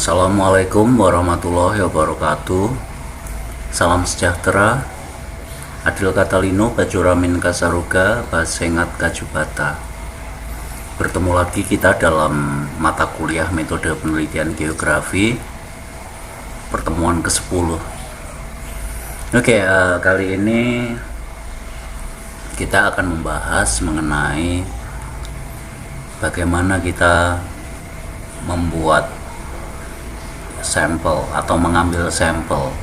Assalamualaikum warahmatullahi wabarakatuh. Salam sejahtera. Adil Katalino Bajuramin Kasaruga Basengat Kajubata. Bertemu lagi kita dalam mata kuliah metode penelitian geografi pertemuan ke-10. Kali ini kita akan membahas mengenai bagaimana kita membuat sampel atau mengambil sampel,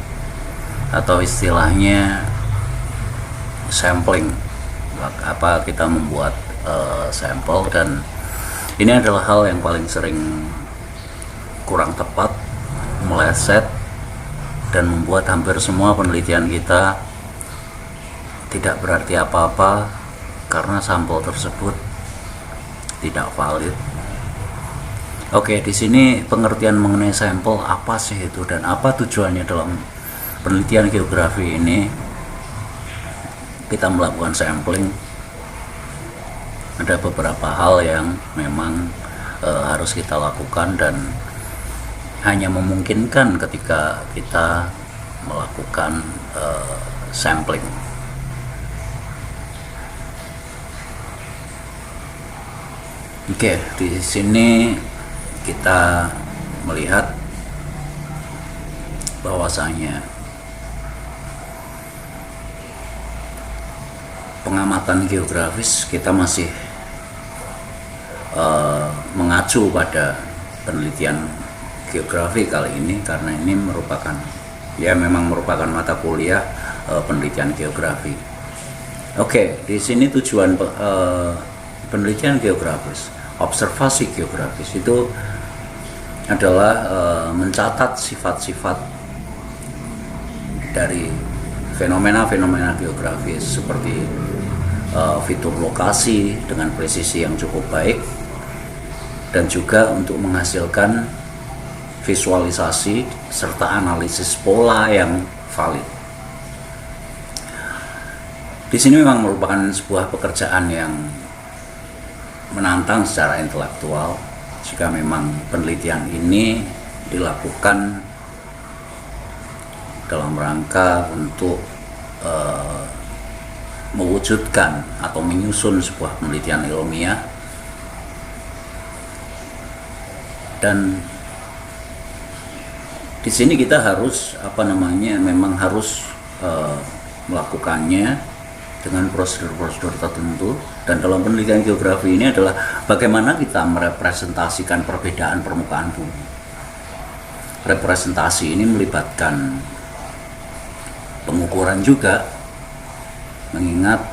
atau istilahnya sampling. Kita membuat sampel, dan ini adalah hal yang paling sering kurang tepat, meleset, dan membuat hampir semua penelitian kita tidak berarti apa-apa karena sampel tersebut tidak valid. Di sini pengertian mengenai sampel apa sih itu, dan apa tujuannya dalam penelitian geografi ini kita melakukan sampling. Ada beberapa hal yang memang harus kita lakukan dan hanya memungkinkan ketika kita melakukan sampling. Di sini kita melihat bahwasanya pengamatan geografis kita masih mengacu pada penelitian geografi kali ini, karena ini memang merupakan mata kuliah penelitian geografi. Di sini tujuan penelitian geografis, observasi geografis itu adalah mencatat sifat-sifat dari fenomena-fenomena geografis seperti fitur lokasi dengan presisi yang cukup baik, dan juga untuk menghasilkan visualisasi serta analisis pola yang valid. Di sini memang merupakan sebuah pekerjaan yang menantang secara intelektual jika memang penelitian ini dilakukan dalam rangka untuk mewujudkan atau menyusun sebuah penelitian ilmiah. Dan di sini kita harus memang harus melakukannya dengan prosedur-prosedur tertentu. Dan dalam penelitian geografi ini adalah bagaimana kita merepresentasikan perbedaan permukaan bumi. Representasi ini melibatkan pengukuran juga, mengingat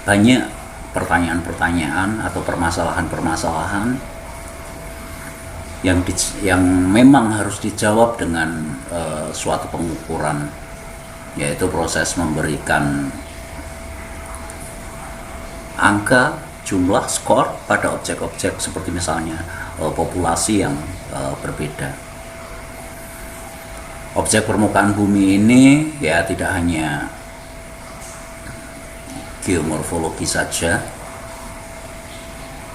banyak pertanyaan-pertanyaan atau permasalahan-permasalahan yang memang harus dijawab dengan suatu pengukuran, yaitu proses memberikan angka, jumlah, skor pada objek-objek seperti misalnya populasi yang berbeda. Objek permukaan bumi ini tidak hanya geomorfologi saja,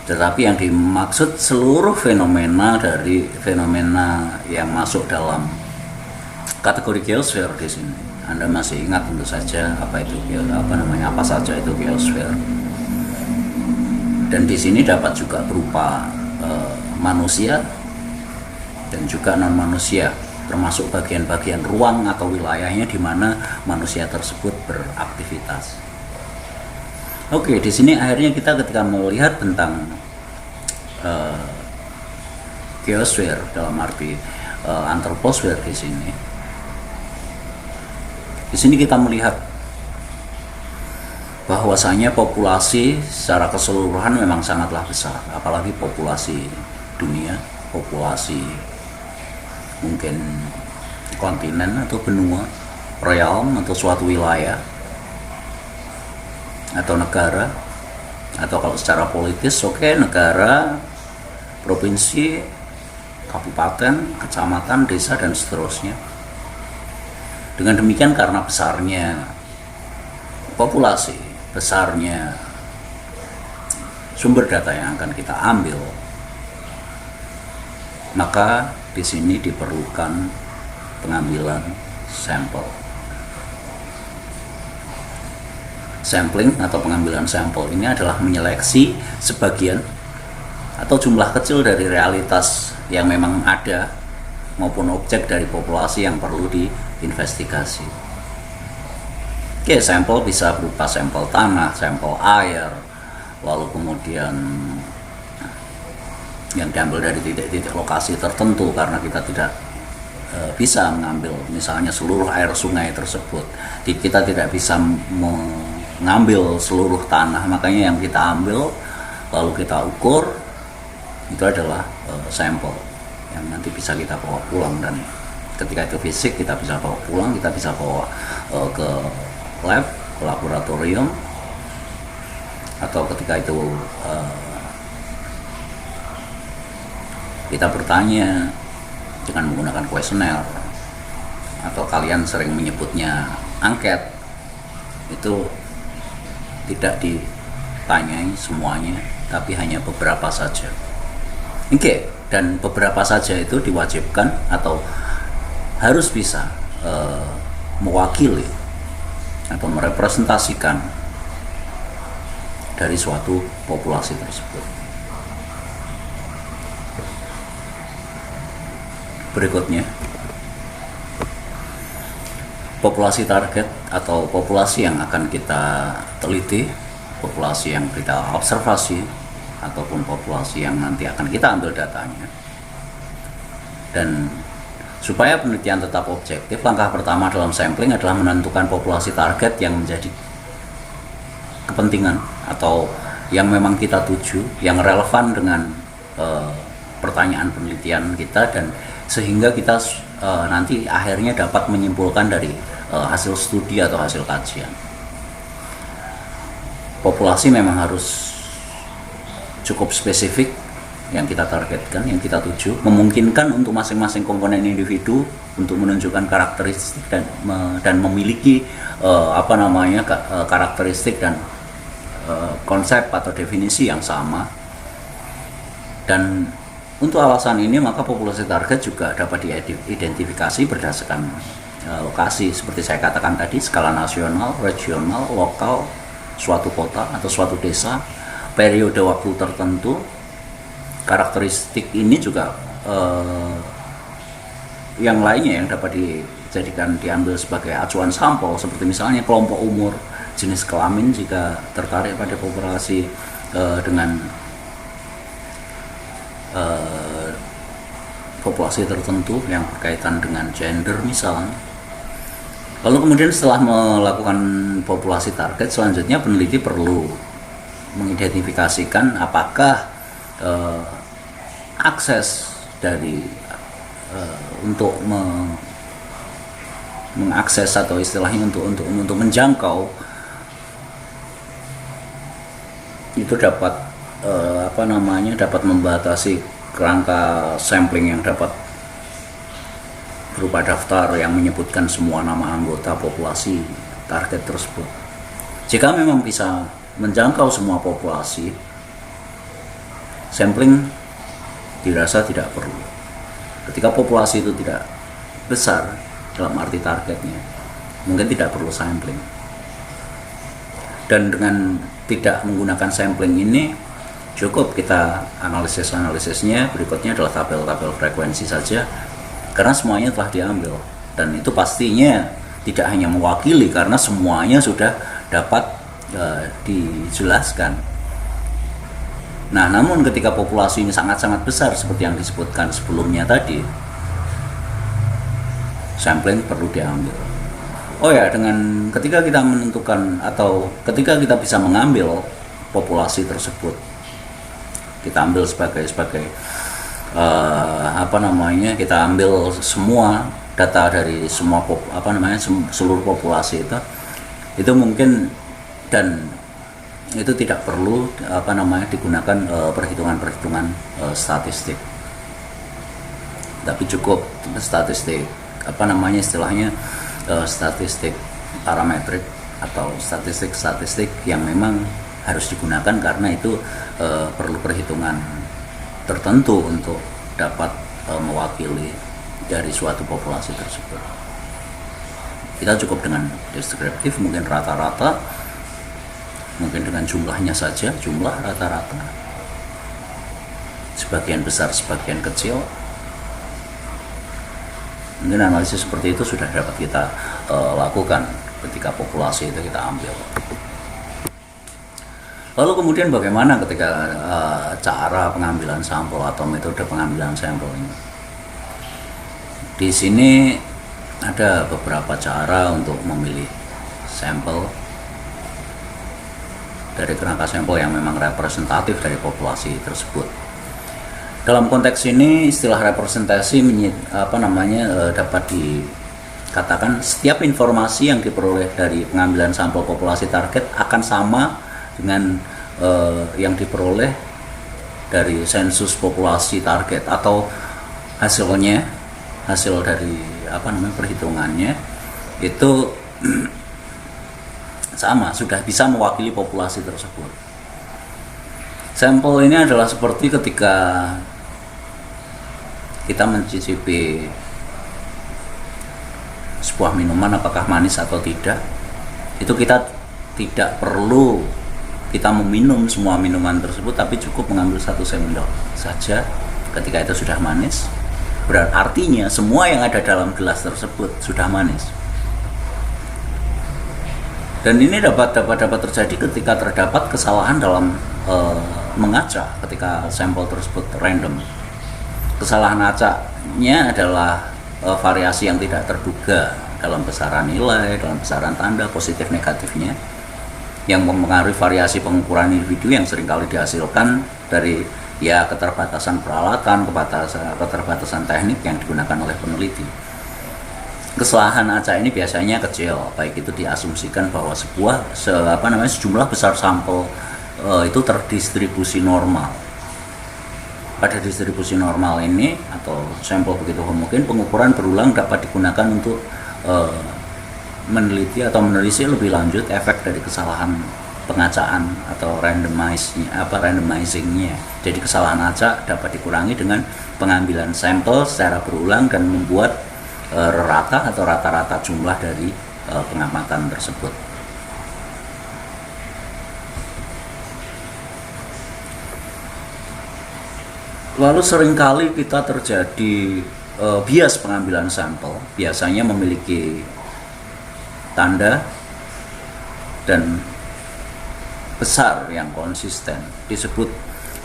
tetapi yang dimaksud seluruh fenomena yang masuk dalam kategori geosfer di sini. Anda masih ingat tentu saja apa saja itu geosfer. Dan di sini dapat juga berupa manusia dan juga non manusia, termasuk bagian-bagian ruang atau wilayahnya di mana manusia tersebut beraktivitas. Di sini akhirnya kita ketika melihat tentang geosfer dalam arti antroposfer di sini kita melihat bahwasanya populasi secara keseluruhan memang sangatlah besar, apalagi populasi dunia, populasi mungkin kontinen atau benua, realm atau suatu wilayah atau negara, atau kalau secara politis negara, provinsi, kabupaten, kecamatan, desa, dan seterusnya. Dengan demikian, karena besarnya populasi, besarnya sumber data yang akan kita ambil, Maka di sini diperlukan pengambilan sampel. Sampling atau pengambilan sampel ini adalah menyeleksi sebagian atau jumlah kecil dari realitas yang memang ada maupun objek dari populasi yang perlu diinvestigasi. Oke, sampel bisa berupa sampel tanah, sampel air, lalu kemudian yang diambil dari titik-titik lokasi tertentu karena kita tidak bisa mengambil misalnya seluruh air sungai tersebut. Kita tidak bisa mengambil seluruh tanah, makanya yang kita ambil lalu kita ukur itu adalah sampel yang nanti bisa kita bawa pulang, dan ketika itu fisik kita bisa bawa pulang, kita bisa bawa ke lab, ke laboratorium, atau ketika itu kita bertanya dengan menggunakan kuesioner, atau kalian sering menyebutnya angket, itu tidak ditanyai semuanya tapi hanya beberapa saja. Oke, dan beberapa saja itu diwajibkan atau harus bisa mewakili atau merepresentasikan dari suatu populasi tersebut. Berikutnya, populasi target atau populasi yang akan kita teliti, populasi yang kita observasi, ataupun populasi yang nanti akan kita ambil datanya. Dan supaya penelitian tetap objektif, langkah pertama dalam sampling adalah menentukan populasi target yang menjadi kepentingan atau yang memang kita tuju, yang relevan dengan pertanyaan penelitian kita, dan sehingga kita nanti akhirnya dapat menyimpulkan dari hasil studi atau hasil kajian. Populasi memang harus cukup spesifik yang kita targetkan, yang kita tuju, memungkinkan untuk masing-masing komponen individu untuk menunjukkan karakteristik dan memiliki karakteristik dan konsep atau definisi yang sama. Dan untuk alasan ini maka populasi target juga dapat diidentifikasi berdasarkan lokasi, seperti saya katakan tadi, skala nasional, regional, lokal, suatu kota atau suatu desa, periode waktu tertentu. Karakteristik ini juga yang lainnya yang dapat diambil sebagai acuan sampel, seperti misalnya kelompok umur, jenis kelamin jika tertarik pada populasi dengan populasi tertentu yang berkaitan dengan gender misalnya. Lalu kemudian setelah melakukan populasi target, selanjutnya peneliti perlu mengidentifikasikan apakah akses dari untuk mengakses atau istilahnya untuk menjangkau itu dapat dapat membatasi kerangka sampling yang dapat berupa daftar yang menyebutkan semua nama anggota populasi target tersebut. Jika memang bisa menjangkau semua populasi, sampling dirasa tidak perlu. Ketika populasi itu tidak besar dalam arti targetnya, mungkin tidak perlu sampling. Dan dengan tidak menggunakan sampling ini, cukup kita analisisnya berikutnya adalah tabel-tabel frekuensi saja, karena semuanya telah diambil, dan itu pastinya tidak hanya mewakili karena semuanya sudah dapat dijelaskan. Nah, namun ketika populasi ini sangat-sangat besar seperti yang disebutkan sebelumnya tadi, sampling perlu diambil. Oh ya, dengan ketika kita menentukan atau ketika kita bisa mengambil populasi tersebut, kita ambil sebagai kita ambil semua data dari semua seluruh populasi itu mungkin, dan itu tidak perlu digunakan perhitungan statistik, tapi cukup statistik statistik parametrik atau statistik yang memang harus digunakan karena itu perlu perhitungan tertentu untuk dapat mewakili dari suatu populasi tersebut. Kita cukup dengan deskriptif, mungkin rata-rata, mungkin dengan jumlahnya saja, jumlah rata-rata, sebagian besar, sebagian kecil. Mungkin analisis seperti itu sudah dapat kita lakukan ketika populasi itu kita ambil. Lalu kemudian bagaimana ketika cara pengambilan sampel atau metode pengambilan sampel ini? Di sini ada beberapa cara untuk memilih sampel dari kerangka sampel yang memang representatif dari populasi tersebut. Dalam konteks ini istilah representasi dapat dikatakan setiap informasi yang diperoleh dari pengambilan sampel populasi target akan sama dengan yang diperoleh dari sensus populasi target, atau hasil dari perhitungannya itu sama, sudah bisa mewakili populasi tersebut. Sampel ini adalah seperti ketika kita mencicipi sebuah minuman apakah manis atau tidak, itu kita tidak perlu kita meminum semua minuman tersebut, tapi cukup mengambil 1 sendok saja. Ketika itu sudah manis, berarti artinya semua yang ada dalam gelas tersebut sudah manis. Dan ini dapat terjadi ketika terdapat kesalahan dalam mengacak ketika sampel tersebut random. Kesalahan acaknya adalah variasi yang tidak terduga dalam besaran nilai, dalam besaran tanda positif negatifnya, yang mempengaruhi variasi pengukuran individu yang seringkali dihasilkan dari keterbatasan peralatan, keterbatasan teknik yang digunakan oleh peneliti. Kesalahan acak ini biasanya kecil, baik itu diasumsikan bahwa sejumlah besar sampel itu terdistribusi normal. Pada distribusi normal ini atau sampel begitu homogen, pengukuran berulang dapat digunakan untuk meneliti atau menelisik lebih lanjut efek dari kesalahan pengacaan atau randomizingnya. Jadi kesalahan acak dapat dikurangi dengan pengambilan sampel secara berulang dan membuat rata atau rata-rata jumlah dari pengamatan tersebut. Lalu seringkali kita terjadi bias pengambilan sampel, biasanya memiliki tanda dan besar yang konsisten. Disebut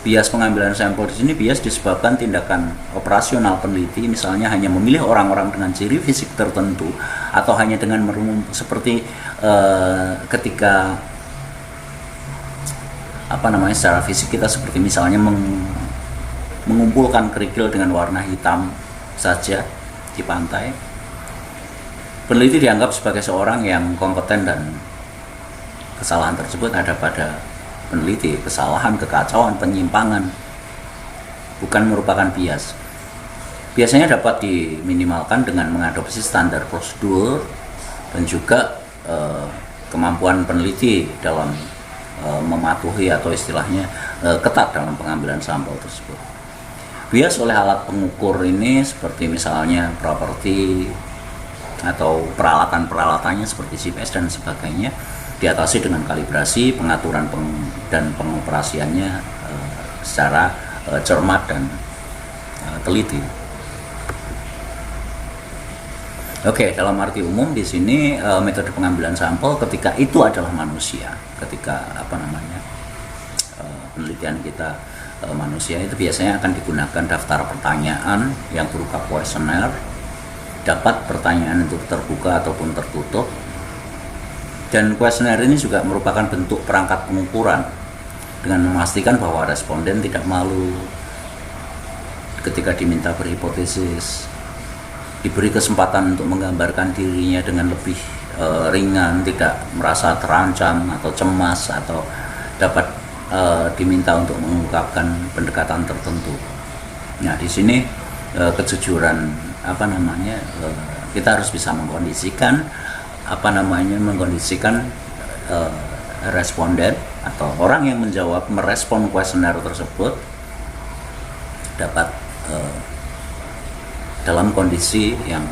bias pengambilan sampel di sini. Bias disebabkan tindakan operasional peneliti, misalnya hanya memilih orang-orang dengan ciri fisik tertentu, atau hanya dengan seperti ketika secara fisik kita seperti misalnya mengumpulkan kerikil dengan warna hitam saja di pantai. Peneliti dianggap sebagai seorang yang kompeten dan kesalahan tersebut ada pada peneliti. Kesalahan, kekacauan, penyimpangan bukan merupakan bias. Biasanya dapat diminimalkan dengan mengadopsi standar prosedur dan juga kemampuan peneliti dalam mematuhi atau istilahnya ketat dalam pengambilan sampel tersebut. Bias oleh alat pengukur ini seperti misalnya properti atau peralatan-peralatannya seperti GPS dan sebagainya diatasi dengan kalibrasi, pengaturan dan pengoperasiannya secara cermat dan teliti. Oke, dalam arti umum di sini metode pengambilan sampel ketika itu adalah manusia, ketika penelitian kita manusia, itu biasanya akan digunakan daftar pertanyaan yang berupa kuesioner. Dapat pertanyaan itu terbuka ataupun tertutup, dan kuesioner ini juga merupakan bentuk perangkat pengukuran dengan memastikan bahwa responden tidak malu ketika diminta berhipotesis, diberi kesempatan untuk menggambarkan dirinya dengan lebih ringan, tidak merasa terancam atau cemas, atau dapat diminta untuk mengungkapkan pendekatan tertentu. Nah, di sini kejujuran kita harus bisa mengkondisikan responden atau orang yang menjawab, merespon kuesioner tersebut dapat dalam kondisi yang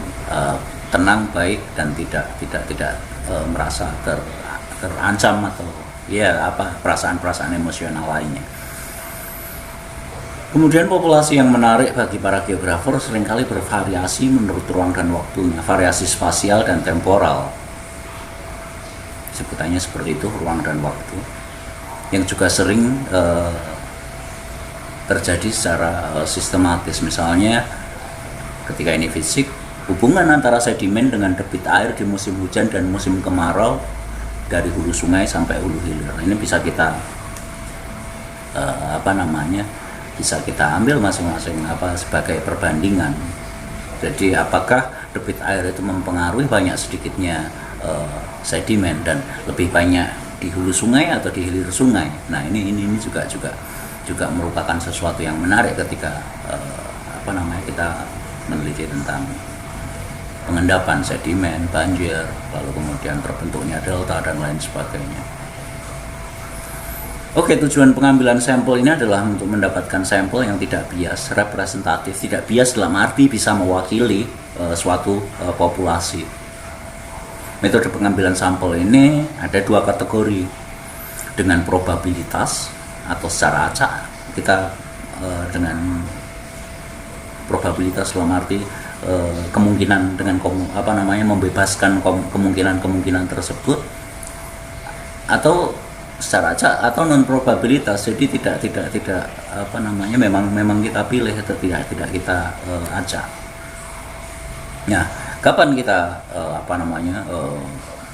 tenang, baik, dan tidak merasa terancam atau perasaan-perasaan emosional lainnya. Kemudian populasi yang menarik bagi para geografer seringkali bervariasi menurut ruang dan waktunya, variasi spasial dan temporal. Sebutannya seperti itu, ruang dan waktu, yang juga sering terjadi secara sistematis. Misalnya ketika ini fisik, hubungan antara sedimen dengan debit air di musim hujan dan musim kemarau dari hulu sungai sampai hulu hilir. Ini bisa kita bisa kita ambil masing-masing sebagai perbandingan. Jadi apakah debit air itu mempengaruhi banyak sedikitnya sedimen dan lebih banyak di hulu sungai atau di hilir sungai. Nah, ini juga merupakan sesuatu yang menarik ketika kita meneliti tentang pengendapan sedimen, banjir, lalu kemudian terbentuknya delta dan lain sebagainya. Oke, tujuan pengambilan sampel ini adalah untuk mendapatkan sampel yang tidak bias, representatif. Tidak bias dalam arti bisa mewakili suatu populasi. Metode pengambilan sampel ini ada dua kategori, dengan probabilitas atau secara acak. Kita dengan probabilitas dalam arti kemungkinan dengan membebaskan kemungkinan tersebut, atau secara acak atau non probabilitas. Jadi tidak memang kita pilih atau tidak kita acak. Nah, kapan kita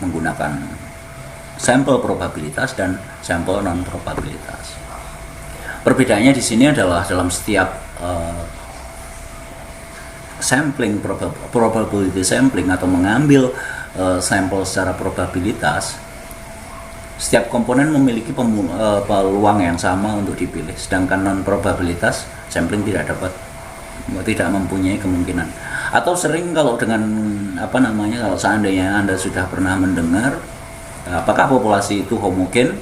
menggunakan sampel probabilitas dan sampel non probabilitas? Perbedaannya di sini adalah dalam setiap sampling, probability sampling atau mengambil sampel secara probabilitas, setiap komponen memiliki peluang yang sama untuk dipilih, sedangkan non probabilitas sampling tidak mempunyai kemungkinan. Atau sering kalau dengan kalau seandainya Anda sudah pernah mendengar apakah populasi itu homogen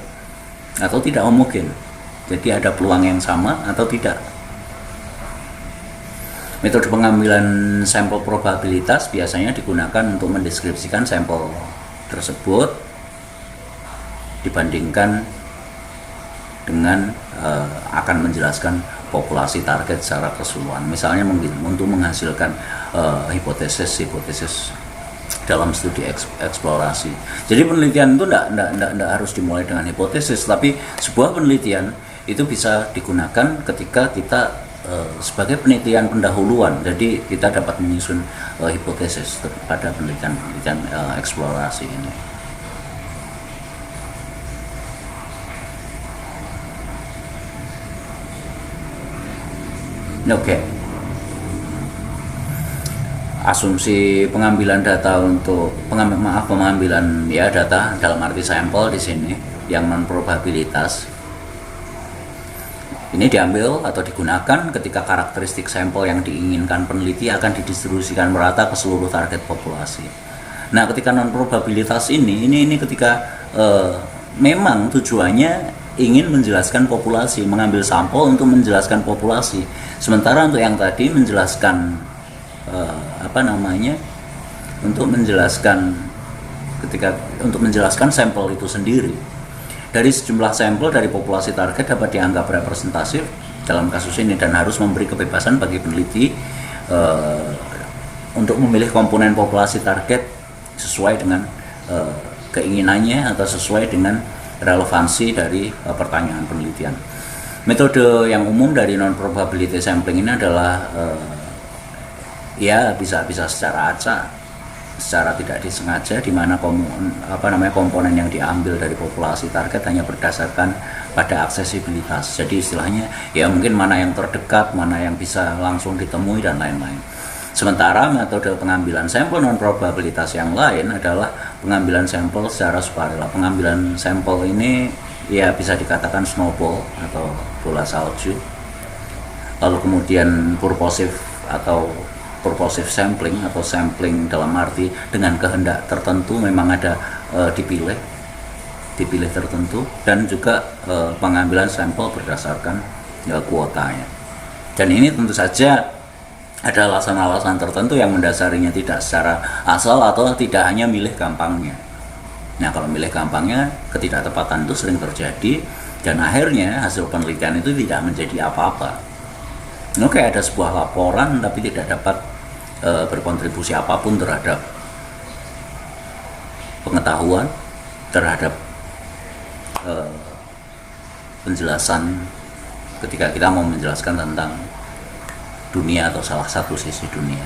atau tidak homogen, jadi ada peluang yang sama atau tidak. Metode pengambilan sampel probabilitas biasanya digunakan untuk mendeskripsikan sampel tersebut dibandingkan dengan akan menjelaskan populasi target secara keseluruhan. Misalnya untuk menghasilkan hipotesis dalam studi eksplorasi. Jadi penelitian itu tidak harus dimulai dengan hipotesis, tapi sebuah penelitian itu bisa digunakan ketika kita sebagai penelitian pendahuluan. Jadi kita dapat menyusun hipotesis pada penelitian eksplorasi ini. Oke. Asumsi pengambilan data pengambilan data dalam arti sampel di sini yang non probabilitas ini diambil atau digunakan ketika karakteristik sampel yang diinginkan peneliti akan didistribusikan merata ke seluruh target populasi. Nah, ketika non probabilitas ini ketika memang tujuannya ingin menjelaskan populasi, mengambil sampel untuk menjelaskan populasi. Sementara untuk yang tadi menjelaskan untuk menjelaskan sampel itu sendiri. Dari sejumlah sampel dari populasi target dapat dianggap representatif dalam kasus ini dan harus memberi kebebasan bagi peneliti untuk memilih komponen populasi target sesuai dengan keinginannya atau sesuai dengan relevansi dari pertanyaan penelitian. Metode yang umum dari non probability sampling ini adalah bisa secara acak, secara tidak disengaja, di mana komponen yang diambil dari populasi target hanya berdasarkan pada aksesibilitas. Jadi istilahnya mungkin mana yang terdekat, mana yang bisa langsung ditemui dan lain-lain. Sementara metode pengambilan sampel non probabilitas yang lain adalah pengambilan sampel secara sukarela. Pengambilan sampel ini bisa dikatakan snowball atau bola salju. Lalu kemudian purposive sampling atau sampling dalam arti dengan kehendak tertentu, memang ada dipilih tertentu, dan juga pengambilan sampel berdasarkan kuotanya. Dan ini tentu saja ada alasan-alasan tertentu yang mendasarinya tidak secara asal atau tidak hanya milih gampangnya. Nah, kalau milih gampangnya, ketidaktepatan itu sering terjadi dan akhirnya hasil penelitian itu tidak menjadi apa-apa. Oke, ada sebuah laporan tapi tidak dapat berkontribusi apapun terhadap pengetahuan, terhadap penjelasan ketika kita mau menjelaskan tentang dunia atau salah satu sisi dunia.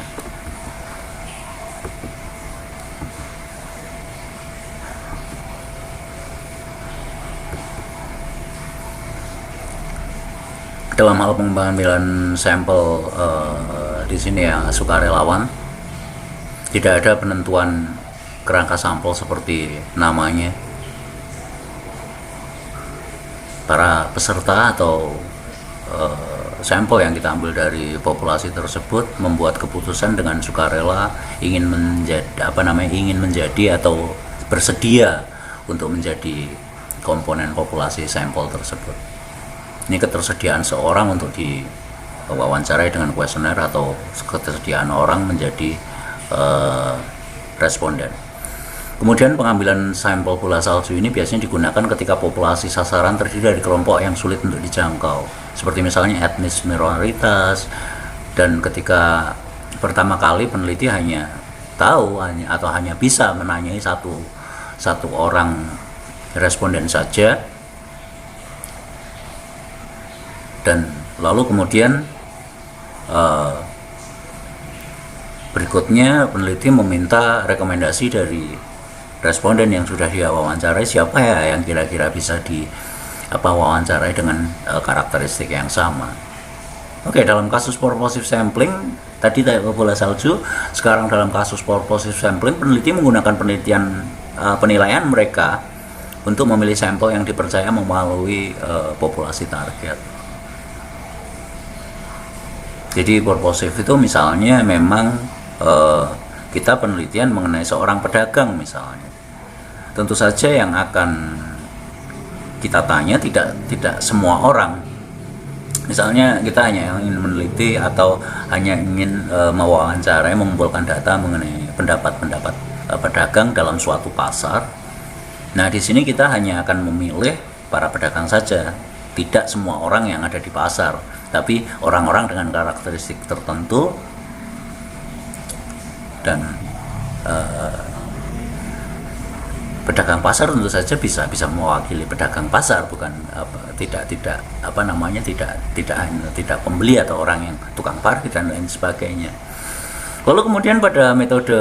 Dalam hal pengambilan sampel di sini ya sukarelawan, tidak ada penentuan kerangka sampel seperti namanya. Para peserta atau sampel yang kita ambil dari populasi tersebut membuat keputusan dengan sukarela ingin menjadi atau bersedia untuk menjadi komponen populasi sampel tersebut. Ini ketersediaan seorang untuk diwawancarai dengan kuesioner atau ketersediaan orang menjadi responden. Kemudian pengambilan sampel bola salju ini biasanya digunakan ketika populasi sasaran terdiri dari kelompok yang sulit untuk dijangkau, seperti misalnya etnis minoritas, dan ketika pertama kali peneliti hanya bisa menanyai satu orang responden saja, dan lalu kemudian berikutnya peneliti meminta rekomendasi dari responden yang sudah dia wawancarai, siapa ya yang kira-kira bisa wawancarai dengan karakteristik yang sama. Oke, dalam kasus purposive sampling tadi bola salju, sekarang dalam kasus purposive sampling peneliti menggunakan penilaian mereka untuk memilih sampel yang dipercaya melalui populasi target. Jadi purposive itu misalnya memang kita penelitian mengenai seorang pedagang misalnya. Tentu saja yang akan kita tanya tidak semua orang. Misalnya kita hanya ingin meneliti atau hanya ingin mewawancarai, mengumpulkan data mengenai pendapat-pendapat pedagang dalam suatu pasar. Nah, di sini kita hanya akan memilih para pedagang saja, tidak semua orang yang ada di pasar, tapi orang-orang dengan karakteristik tertentu dan pedagang pasar tentu saja bisa mewakili pedagang pasar, bukan tidak pembeli atau orang yang tukang parkir dan lain sebagainya. Lalu kemudian pada metode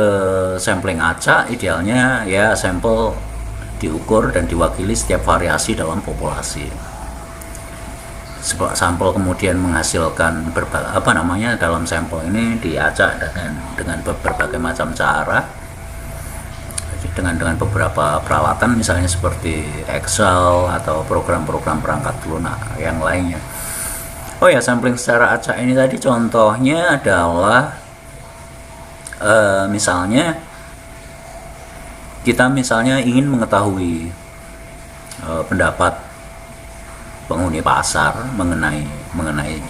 sampling acak, idealnya ya sampel diukur dan diwakili setiap variasi dalam populasi. Sebuah sampel kemudian menghasilkan dalam sampel ini diacak dengan berbagai macam cara, dengan beberapa peralatan misalnya seperti Excel atau program-program perangkat lunak yang lainnya. Oh ya, sampling secara acak ini tadi contohnya adalah misalnya kita ingin mengetahui pendapat penghuni pasar mengenai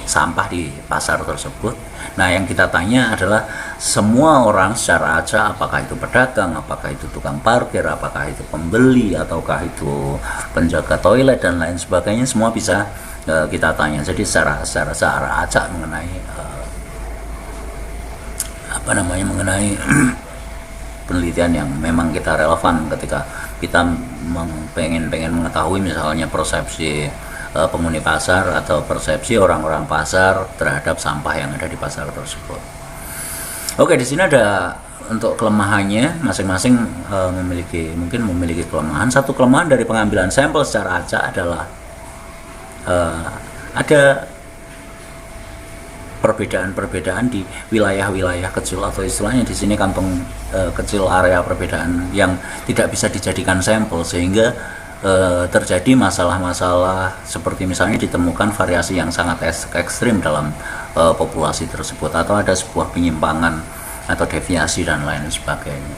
sampah di pasar tersebut. Nah, yang kita tanya adalah semua orang secara acak, apakah itu pedagang, apakah itu tukang parkir, apakah itu pembeli, ataukah itu penjaga toilet dan lain sebagainya, semua bisa kita tanya. Jadi secara acak mengenai mengenai penelitian yang memang kita relevan ketika kita pengen mengetahui misalnya persepsi penghuni pasar atau persepsi orang-orang pasar terhadap sampah yang ada di pasar tersebut. Oke, di sini ada untuk kelemahannya masing-masing memiliki kelemahan. Satu kelemahan dari pengambilan sampel secara acak adalah ada perbedaan di wilayah-wilayah kecil, atau istilahnya di sini kantong kecil, area perbedaan yang tidak bisa dijadikan sampel, sehingga terjadi masalah-masalah seperti misalnya ditemukan variasi yang sangat ekstrim dalam populasi tersebut, atau ada sebuah penyimpangan atau deviasi dan lain sebagainya.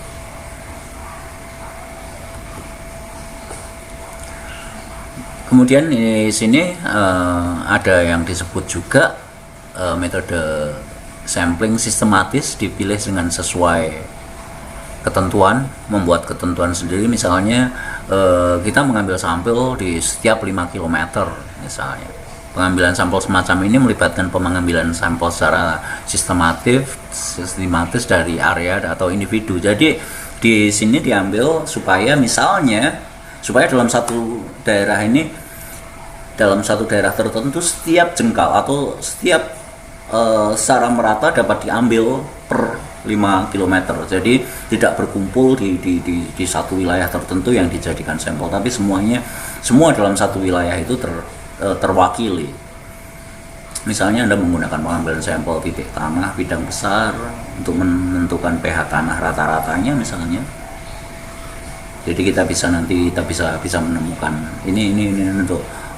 Kemudian di sini ada yang disebut juga metode sampling sistematis, dipilih dengan sesuai ketentuan, membuat ketentuan sendiri. Misalnya kita mengambil sampel di setiap 5 km misalnya. Pengambilan sampel semacam ini melibatkan pengambilan sampel secara sistematis dari area atau individu. Jadi di sini diambil supaya dalam satu daerah ini, dalam satu daerah tertentu, setiap jengkal atau setiap secara merata dapat diambil per 5 km. Jadi tidak berkumpul di satu wilayah tertentu yang dijadikan sampel, tapi semua dalam satu wilayah itu terwakili. Misalnya Anda menggunakan pengambilan sampel titik tanah bidang besar untuk menentukan pH tanah rata-ratanya misalnya. Jadi kita bisa menemukan ini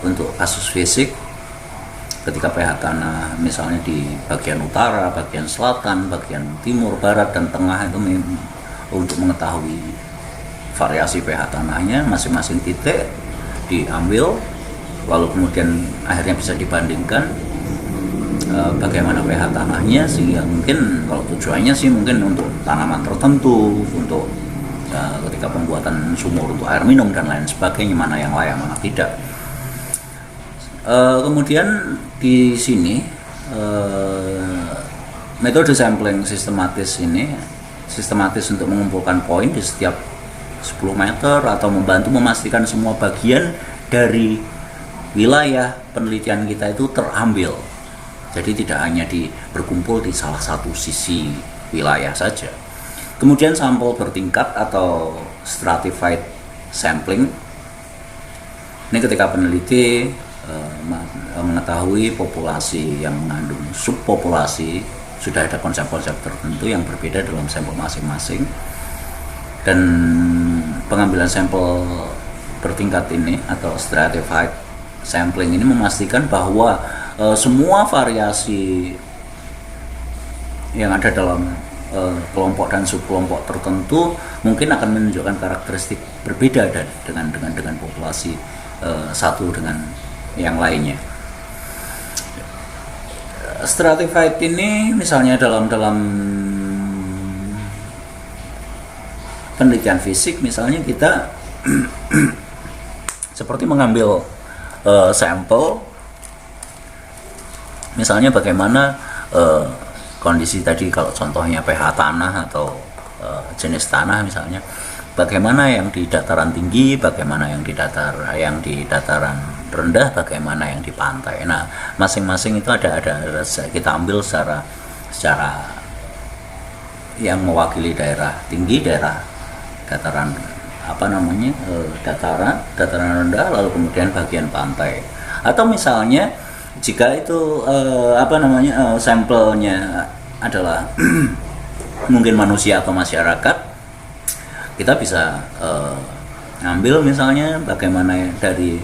untuk kasus fisik, ketika pH tanah misalnya di bagian utara, bagian selatan, bagian timur, barat, dan tengah itu untuk mengetahui variasi pH tanahnya masing-masing titik diambil, lalu kemudian akhirnya bisa dibandingkan bagaimana pH tanahnya, sehingga mungkin kalau tujuannya sih mungkin untuk tanaman tertentu, untuk ketika pembuatan sumur untuk air minum dan lain sebagainya, mana yang layak mana tidak. Kemudian di sini metode sampling sistematis untuk mengumpulkan poin di setiap 10 meter atau membantu memastikan semua bagian dari wilayah penelitian kita itu terambil. Jadi tidak hanya berkumpul di salah satu sisi wilayah saja. Kemudian sampel bertingkat atau stratified sampling. Ini ketika peneliti mengetahui populasi yang mengandung subpopulasi, sudah ada konsep-konsep tertentu yang berbeda dalam sampel masing-masing, dan pengambilan sampel bertingkat ini atau stratified sampling ini memastikan bahwa semua variasi yang ada dalam kelompok dan subkelompok tertentu mungkin akan menunjukkan karakteristik berbeda dengan populasi satu dengan yang lainnya. Stratified ini misalnya dalam penelitian fisik, misalnya kita seperti mengambil sampel, misalnya bagaimana kondisi tadi, kalau contohnya pH tanah atau jenis tanah misalnya, bagaimana yang di dataran tinggi, bagaimana yang di dataran rendah, bagaimana yang di pantai. Nah, masing-masing itu ada kita ambil secara yang mewakili daerah tinggi, daerah dataran dataran rendah, lalu kemudian bagian pantai. Atau misalnya jika itu sampelnya adalah mungkin manusia atau masyarakat, kita bisa ngambil misalnya bagaimana dari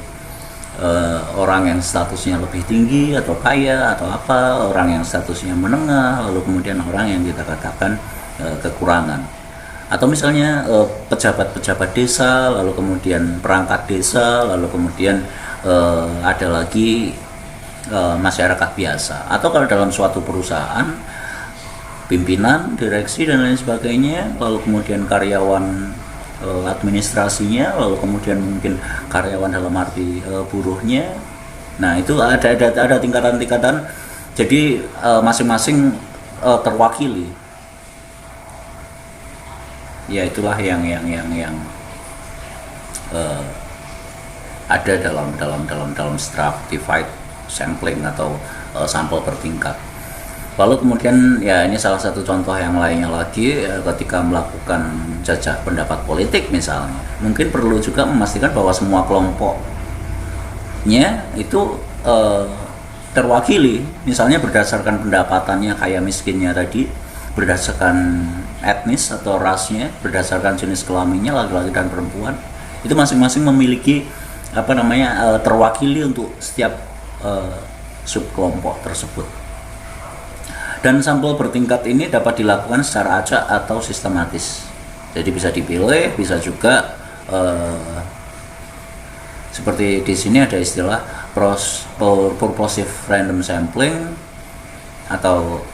orang yang statusnya lebih tinggi atau kaya atau apa, orang yang statusnya menengah, lalu kemudian orang yang kita katakan kekurangan. Atau misalnya pejabat-pejabat desa, lalu kemudian perangkat desa, lalu kemudian ada lagi masyarakat biasa. Atau kalau dalam suatu perusahaan, pimpinan, direksi, dan lain sebagainya, lalu kemudian karyawan administrasinya, lalu kemudian mungkin karyawan dalam arti buruhnya. Nah, itu ada tingkatan-tingkatan, jadi masing-masing terwakili. Ya, itulah yang ada dalam stratified sampling atau sampel bertingkat. Lalu kemudian ya ini salah satu contoh yang lainnya lagi, ketika melakukan jajak pendapat politik misalnya, mungkin perlu juga memastikan bahwa semua kelompoknya itu terwakili, misalnya berdasarkan pendapatannya, kaya miskinnya tadi, berdasarkan etnis atau rasnya, berdasarkan jenis kelaminnya, laki-laki dan perempuan, itu masing-masing memiliki terwakili untuk setiap subkelompok tersebut. Dan sampel bertingkat ini dapat dilakukan secara acak atau sistematis. Jadi bisa dipilih, bisa juga seperti di sini ada istilah purposive random sampling atau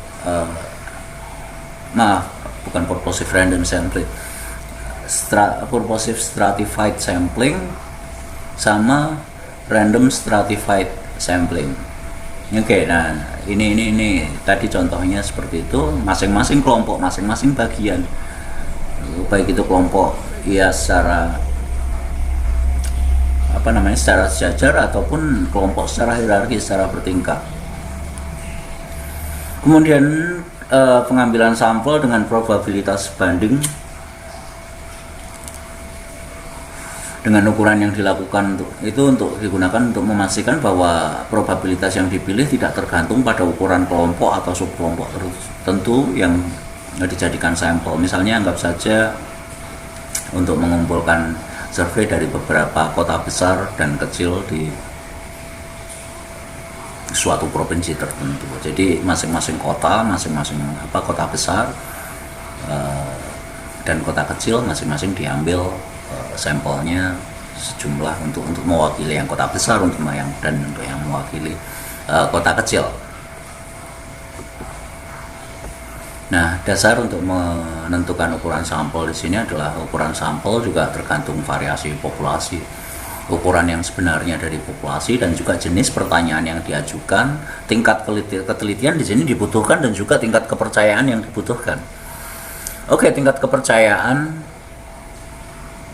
maaf, bukan purposive random sampling, purposive stratified sampling sama random stratified sampling. Oke, nah ini tadi contohnya seperti itu, masing-masing kelompok, masing-masing bagian, baik itu kelompok ya secara secara sejajar ataupun kelompok secara hierarki, secara bertingkat. Kemudian pengambilan sampel dengan probabilitas banding dengan ukuran yang dilakukan untuk digunakan untuk memastikan bahwa probabilitas yang dipilih tidak tergantung pada ukuran kelompok atau subkelompok tertentu yang dijadikan sampel. Misalnya anggap saja untuk mengumpulkan survei dari beberapa kota besar dan kecil di suatu provinsi tertentu. Jadi masing-masing kota, kota besar dan kota kecil masing-masing diambil sampelnya sejumlah untuk mewakili yang kota besar, untuk yang mewakili kota kecil. Nah, dasar untuk menentukan ukuran sampel di sini adalah ukuran sampel juga tergantung variasi populasi, ukuran yang sebenarnya dari populasi, dan juga jenis pertanyaan yang diajukan, tingkat ketelitian di sini dibutuhkan, dan juga tingkat kepercayaan yang dibutuhkan. Oke, tingkat kepercayaan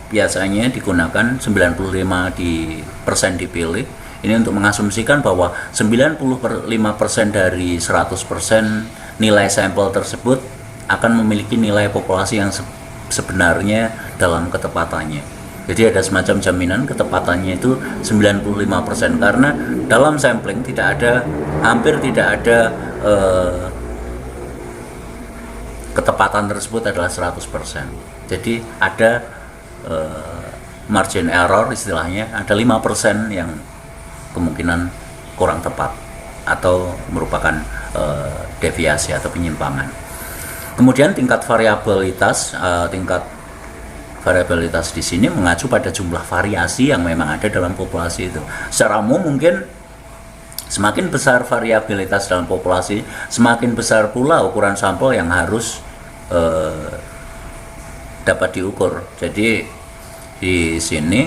biasanya digunakan 95% dipilih. Ini untuk mengasumsikan bahwa 95% dari 100% nilai sampel tersebut akan memiliki nilai populasi yang sebenarnya dalam ketepatannya. Jadi ada semacam jaminan ketepatannya itu 95%, karena dalam sampling hampir tidak ada ketepatan tersebut adalah 100%. Jadi ada margin error istilahnya, ada 5% yang kemungkinan kurang tepat atau merupakan deviasi atau penyimpangan. Kemudian tingkat variabilitas di sini mengacu pada jumlah variasi yang memang ada dalam populasi itu. Secara umum mungkin semakin besar variabilitas dalam populasi, semakin besar pula ukuran sampel yang harus dapat diukur. Jadi di sini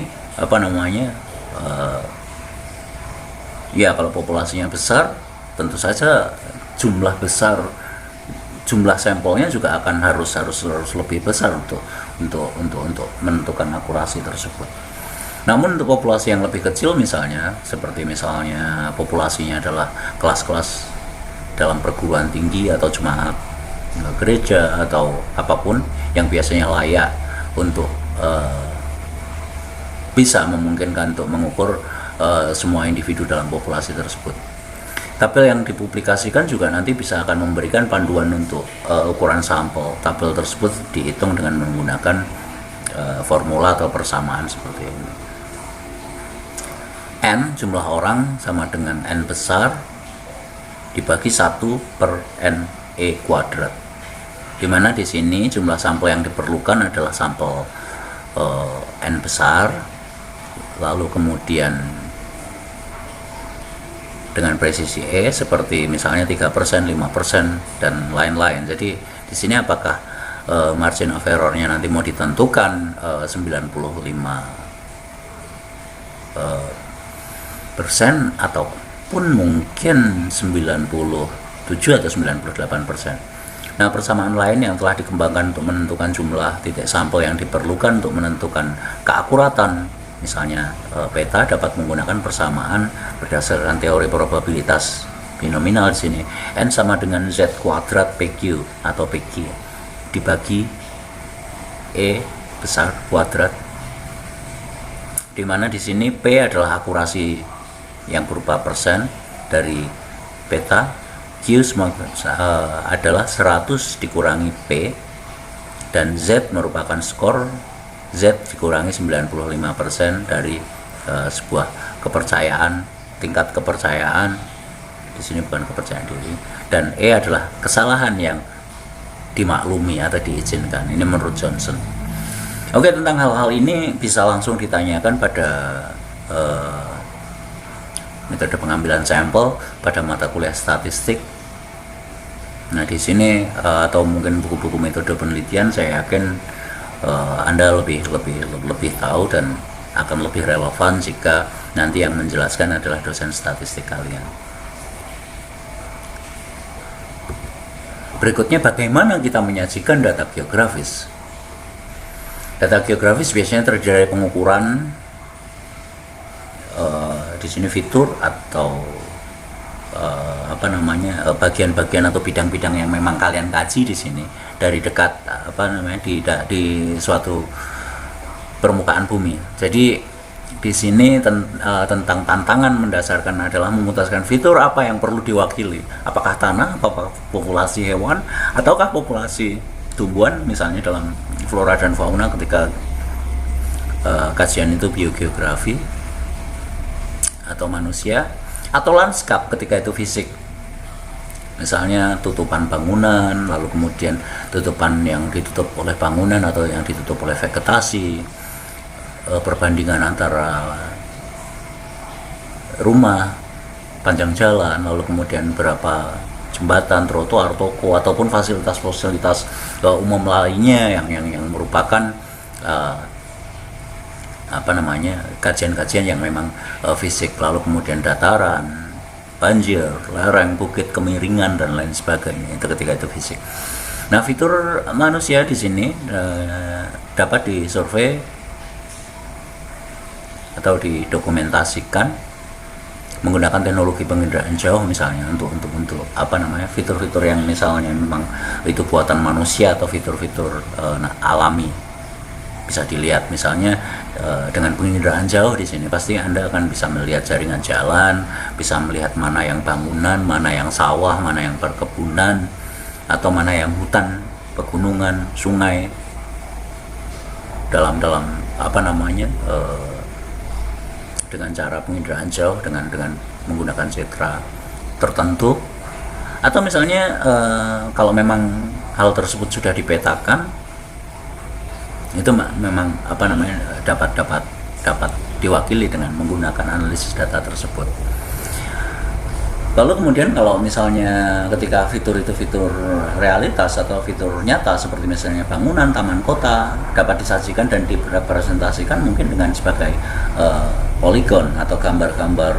ya kalau populasinya besar, tentu saja jumlah sampelnya juga akan harus lebih besar untuk menentukan akurasi tersebut. Namun untuk populasi yang lebih kecil, misalnya populasinya adalah kelas-kelas dalam perguruan tinggi atau jemaat gereja atau apapun yang biasanya layak untuk bisa memungkinkan untuk mengukur semua individu dalam populasi tersebut. Tabel yang dipublikasikan juga nanti bisa akan memberikan panduan untuk ukuran sampel. Tabel tersebut dihitung dengan menggunakan formula atau persamaan seperti ini. N jumlah orang sama dengan N besar dibagi 1/NE kuadrat. Dimana di sini jumlah sampel yang diperlukan adalah sampel N besar, lalu kemudian dengan presisi E seperti misalnya 3%, 5% dan lain-lain. Jadi di sini apakah margin of error-nya nanti mau ditentukan 95% ataupun mungkin 97 atau 98%. Nah, persamaan lain yang telah dikembangkan untuk menentukan jumlah titik sampel yang diperlukan untuk menentukan keakuratan, misalnya peta, dapat menggunakan persamaan berdasarkan teori probabilitas binominal di sini. N sama dengan Z kuadrat PQ atau PQ dibagi E besar kuadrat, di mana di sini P adalah akurasi yang berupa persen dari peta, Q adalah 100 dikurangi P, dan Z merupakan skor Z dikurangi 95% dari sebuah kepercayaan, tingkat kepercayaan di sini bukan kepercayaan diri, dan E adalah kesalahan yang dimaklumi atau diizinkan. Ini menurut Johnson. Oke, tentang hal-hal ini bisa langsung ditanyakan pada metode pengambilan sampel pada mata kuliah statistik. Nah di sini atau mungkin buku-buku metode penelitian, saya yakin Anda lebih tahu dan akan lebih relevan jika nanti yang menjelaskan adalah dosen statistik kalian. Berikutnya, bagaimana kita menyajikan data geografis? Data geografis biasanya terdiri dari pengukuran di sini fitur atau bagian-bagian atau bidang-bidang yang memang kalian kaji di sini dari dekat di suatu permukaan bumi. Jadi di sini tentang tantangan mendasarkan adalah memutuskan fitur apa yang perlu diwakili, apakah tanah, apakah populasi hewan, ataukah populasi tumbuhan, misalnya dalam flora dan fauna ketika kajian itu biogeografi, atau manusia, atau lanskap ketika itu fisik, misalnya tutupan bangunan, lalu kemudian tutupan yang ditutup oleh bangunan atau yang ditutup oleh vegetasi, perbandingan antara rumah, panjang jalan, lalu kemudian berapa jembatan, trotoar, toko, ataupun fasilitas-fasilitas umum lainnya yang merupakan kajian-kajian yang memang fisik, lalu kemudian dataran, banjir, lereng, bukit, kemiringan, dan lain sebagainya, itu ketika itu fisik. Nah, fitur manusia di sini dapat disurvei atau didokumentasikan menggunakan teknologi penginderaan jauh, misalnya untuk fitur-fitur yang misalnya memang itu buatan manusia atau fitur-fitur alami. Bisa dilihat misalnya dengan penginderaan jauh di sini pasti Anda akan bisa melihat jaringan jalan, bisa melihat mana yang bangunan, mana yang sawah, mana yang perkebunan, atau mana yang hutan, pegunungan, sungai, dalam dengan cara penginderaan jauh dengan menggunakan citra tertentu. Atau misalnya kalau memang hal tersebut sudah dipetakan, itu memang dapat diwakili dengan menggunakan analisis data tersebut. Lalu kemudian kalau misalnya ketika fitur itu fitur realitas atau fitur nyata seperti misalnya bangunan, taman kota, dapat disajikan dan direpresentasikan mungkin dengan sebagai poligon atau gambar-gambar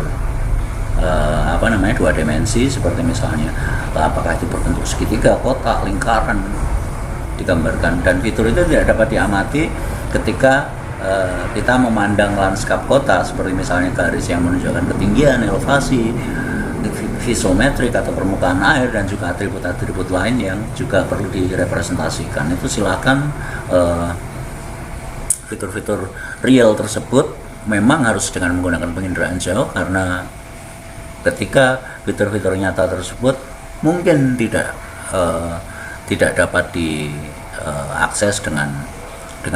dua dimensi, seperti misalnya apakah itu berbentuk segitiga, kotak, lingkaran, digambarkan. Dan fitur itu tidak dapat diamati ketika kita memandang lanskap kota, seperti misalnya garis yang menunjukkan ketinggian, elevasi, visometrik atau permukaan air, dan juga atribut-atribut lain yang juga perlu direpresentasikan. Itu silakan fitur-fitur real tersebut memang harus dengan menggunakan penginderaan jauh, karena ketika fitur-fitur nyata tersebut mungkin tidak dapat diakses dengan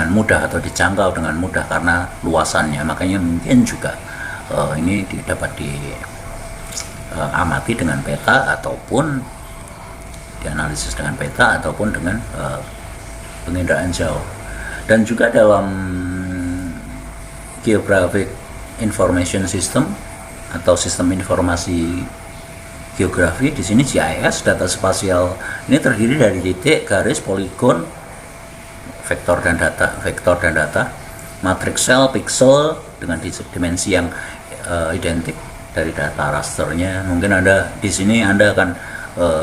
mudah atau dijangkau dengan mudah karena luasannya. Makanya mungkin juga ini dapat diamati dengan peta ataupun dianalisis dengan peta ataupun dengan penginderaan jauh. Dan juga dalam Geographic Information System atau sistem informasi geografi, di sini GIS, data spasial ini terdiri dari titik, garis, poligon, vektor dan data, matriks sel, pixel dengan dimensi yang identik dari data rasternya. Mungkin Anda di sini akan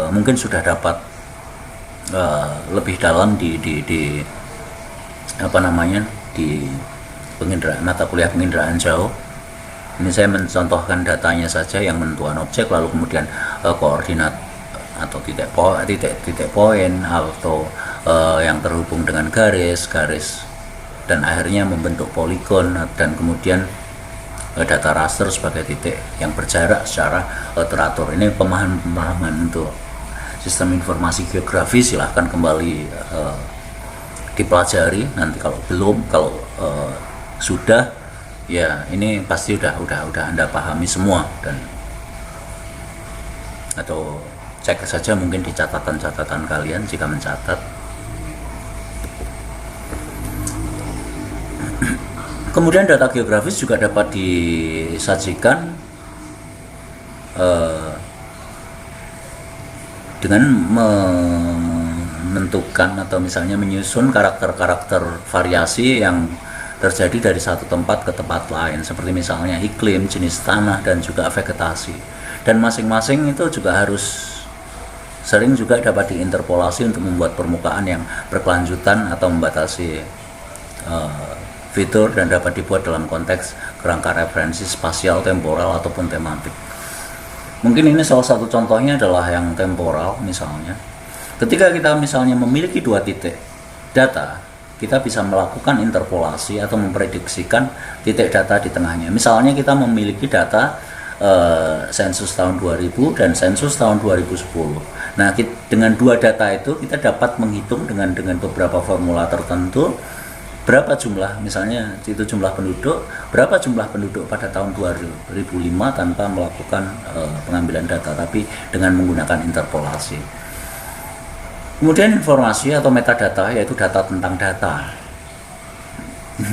mungkin sudah dapat lebih dalam di mata kuliah penginderaan jauh. Ini saya mencontohkan datanya saja, yang menentukan objek, lalu kemudian koordinat atau titik poin atau yang terhubung dengan garis, dan akhirnya membentuk poligon, dan kemudian data raster sebagai titik yang berjarak secara teratur. Ini pemahaman untuk sistem informasi geografi. Silahkan kembali dipelajari nanti. Kalau belum, kalau sudah, ya ini pasti udah Anda pahami semua, dan atau cek saja mungkin di catatan kalian jika mencatat. Kemudian data geografis juga dapat disajikan dengan menentukan atau misalnya menyusun karakter-karakter variasi yang terjadi dari satu tempat ke tempat lain, seperti misalnya iklim, jenis tanah, dan juga vegetasi. Dan masing-masing itu juga harus sering juga dapat diinterpolasi untuk membuat permukaan yang berkelanjutan atau membatasi fitur, dan dapat dibuat dalam konteks kerangka referensi spasial, temporal, ataupun tematik. Mungkin ini salah satu contohnya adalah yang temporal. Misalnya ketika kita misalnya memiliki dua titik data, kita bisa melakukan interpolasi atau memprediksikan titik data di tengahnya. Misalnya kita memiliki data sensus tahun 2000 dan sensus tahun 2010. Nah, dengan dua data itu kita dapat menghitung dengan beberapa formula tertentu berapa jumlah, misalnya itu jumlah penduduk, berapa jumlah penduduk pada tahun 2005 tanpa melakukan pengambilan data, tapi dengan menggunakan interpolasi. Kemudian informasi atau metadata, yaitu data tentang data.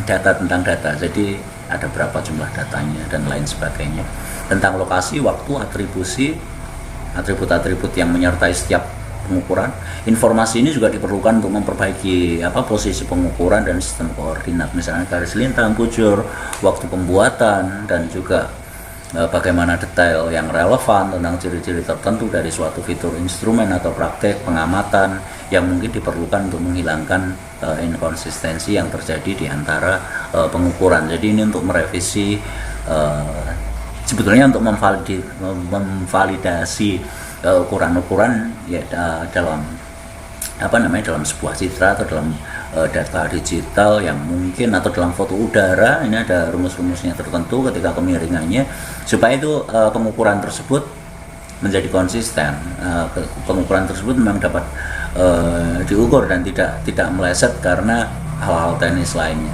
Data tentang data, jadi ada berapa jumlah datanya dan lain sebagainya. Tentang lokasi, waktu, atribusi, atribut-atribut yang menyertai setiap pengukuran. Informasi ini juga diperlukan untuk memperbaiki posisi pengukuran dan sistem koordinat, misalnya garis lintang, bujur, waktu pembuatan, dan juga bagaimana detail yang relevan tentang ciri-ciri tertentu dari suatu fitur instrumen atau praktek pengamatan yang mungkin diperlukan untuk menghilangkan inkonsistensi yang terjadi di antara pengukuran. Jadi ini untuk merevisi, sebetulnya untuk memvalidasi ukuran-ukuran ya dalam dalam sebuah citra atau dalam data digital yang mungkin, atau dalam foto udara. Ini ada rumus-rumusnya tertentu ketika kemiringannya, supaya itu pengukuran tersebut menjadi konsisten. Pengukuran tersebut memang dapat diukur dan tidak meleset karena hal-hal teknis lainnya.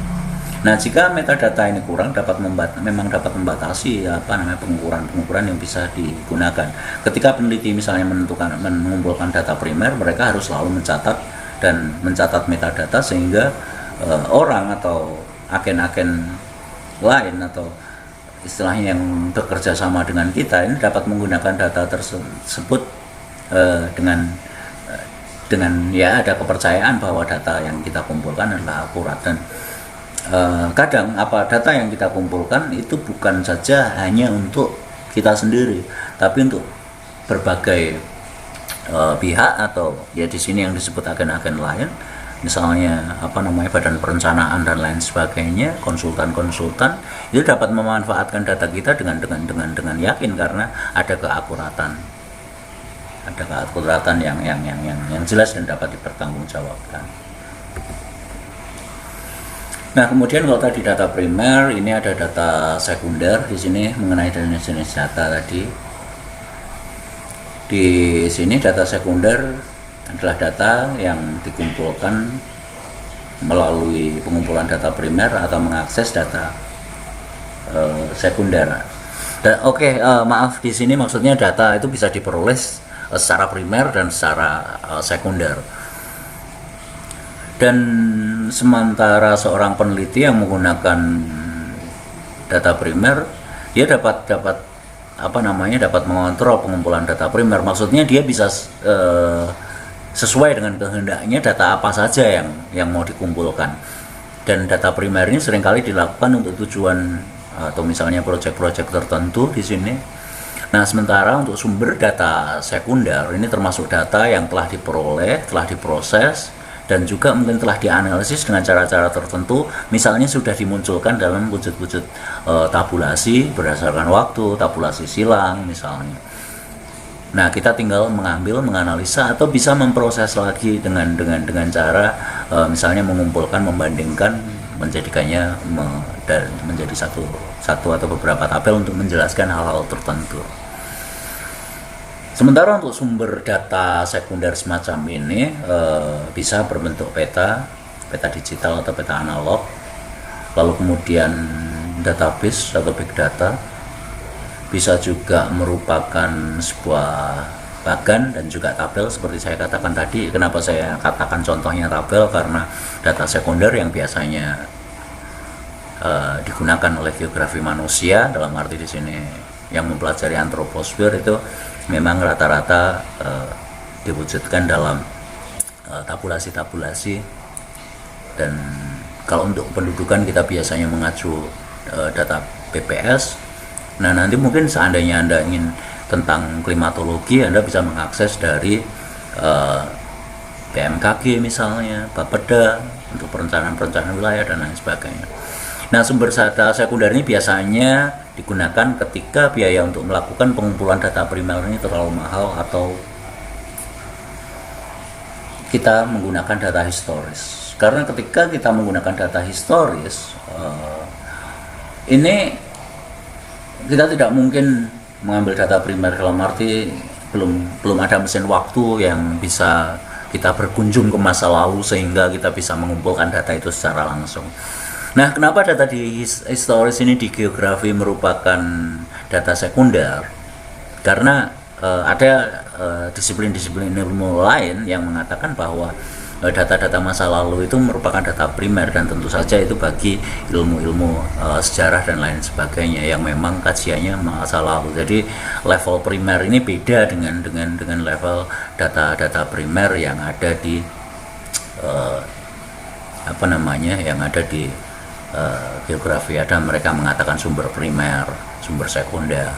Nah, jika metadata ini kurang, memang dapat membatasi pengukuran yang bisa digunakan. Ketika peneliti misalnya mengumpulkan data primer, mereka harus selalu mencatat metadata, sehingga orang atau agen-agen lain atau istilahnya yang bekerja sama dengan kita ini dapat menggunakan data tersebut dengan ya ada kepercayaan bahwa data yang kita kumpulkan adalah akurat. Dan kadang data yang kita kumpulkan itu bukan saja hanya untuk kita sendiri, tapi untuk berbagai pihak, atau ya di sini yang disebut agen-agen lain, misalnya badan perencanaan dan lain sebagainya, konsultan itu dapat memanfaatkan data kita dengan yakin karena ada keakuratan yang jelas dan dapat dipertanggungjawabkan. Nah, kemudian kalau tadi data primer, ini ada data sekunder di sini mengenai jenis data tadi. Di sini data sekunder adalah data yang dikumpulkan melalui pengumpulan data primer atau mengakses data sekunder. Maaf, di sini maksudnya data itu bisa diperoleh secara primer dan secara sekunder. Dan sementara seorang peneliti yang menggunakan data primer, dia dapat mengontrol pengumpulan data primer. Maksudnya dia bisa sesuai dengan kehendaknya data apa saja yang mau dikumpulkan. Dan data primer ini seringkali dilakukan untuk tujuan atau misalnya proyek-proyek tertentu di sini. Nah, sementara untuk sumber data sekunder ini termasuk data yang telah diperoleh, telah diproses, dan juga mungkin telah dianalisis dengan cara-cara tertentu, misalnya sudah dimunculkan dalam wujud-wujud tabulasi berdasarkan waktu, tabulasi silang misalnya. Nah, kita tinggal menganalisa atau bisa memproses lagi dengan cara misalnya mengumpulkan, membandingkan, menjadikannya menjadi satu atau beberapa tabel untuk menjelaskan hal-hal tertentu. Sementara untuk sumber data sekunder semacam ini bisa berbentuk peta digital atau peta analog, lalu kemudian database atau big data, bisa juga merupakan sebuah bagan dan juga tabel seperti saya katakan tadi. Kenapa saya katakan contohnya tabel? Karena data sekunder yang biasanya digunakan oleh geografi manusia, dalam arti di sini yang mempelajari antroposfer, itu memang rata-rata diwujudkan dalam tabulasi-tabulasi. Dan kalau untuk pendudukan kita biasanya mengacu data BPS. Nah, nanti mungkin seandainya Anda ingin tentang klimatologi, Anda bisa mengakses dari BMKG misalnya, Bapeda untuk perencanaan wilayah dan lain sebagainya. Nah, sumber data sekunder ini biasanya digunakan ketika biaya untuk melakukan pengumpulan data primer ini terlalu mahal, atau kita menggunakan data historis. Karena ketika kita menggunakan data historis, ini kita tidak mungkin mengambil data primer dalam arti belum ada mesin waktu yang bisa kita berkunjung ke masa lalu sehingga kita bisa mengumpulkan data itu secara langsung. Nah, kenapa data di historis ini di geografi merupakan data sekunder? Karena ada disiplin-disiplin ilmu lain yang mengatakan bahwa data-data masa lalu itu merupakan data primer, dan tentu saja itu bagi ilmu-ilmu sejarah dan lain sebagainya yang memang kajiannya masa lalu. Jadi level primer ini beda dengan level data-data primer yang ada di yang ada di geografi. Ada mereka mengatakan sumber primer, sumber sekunder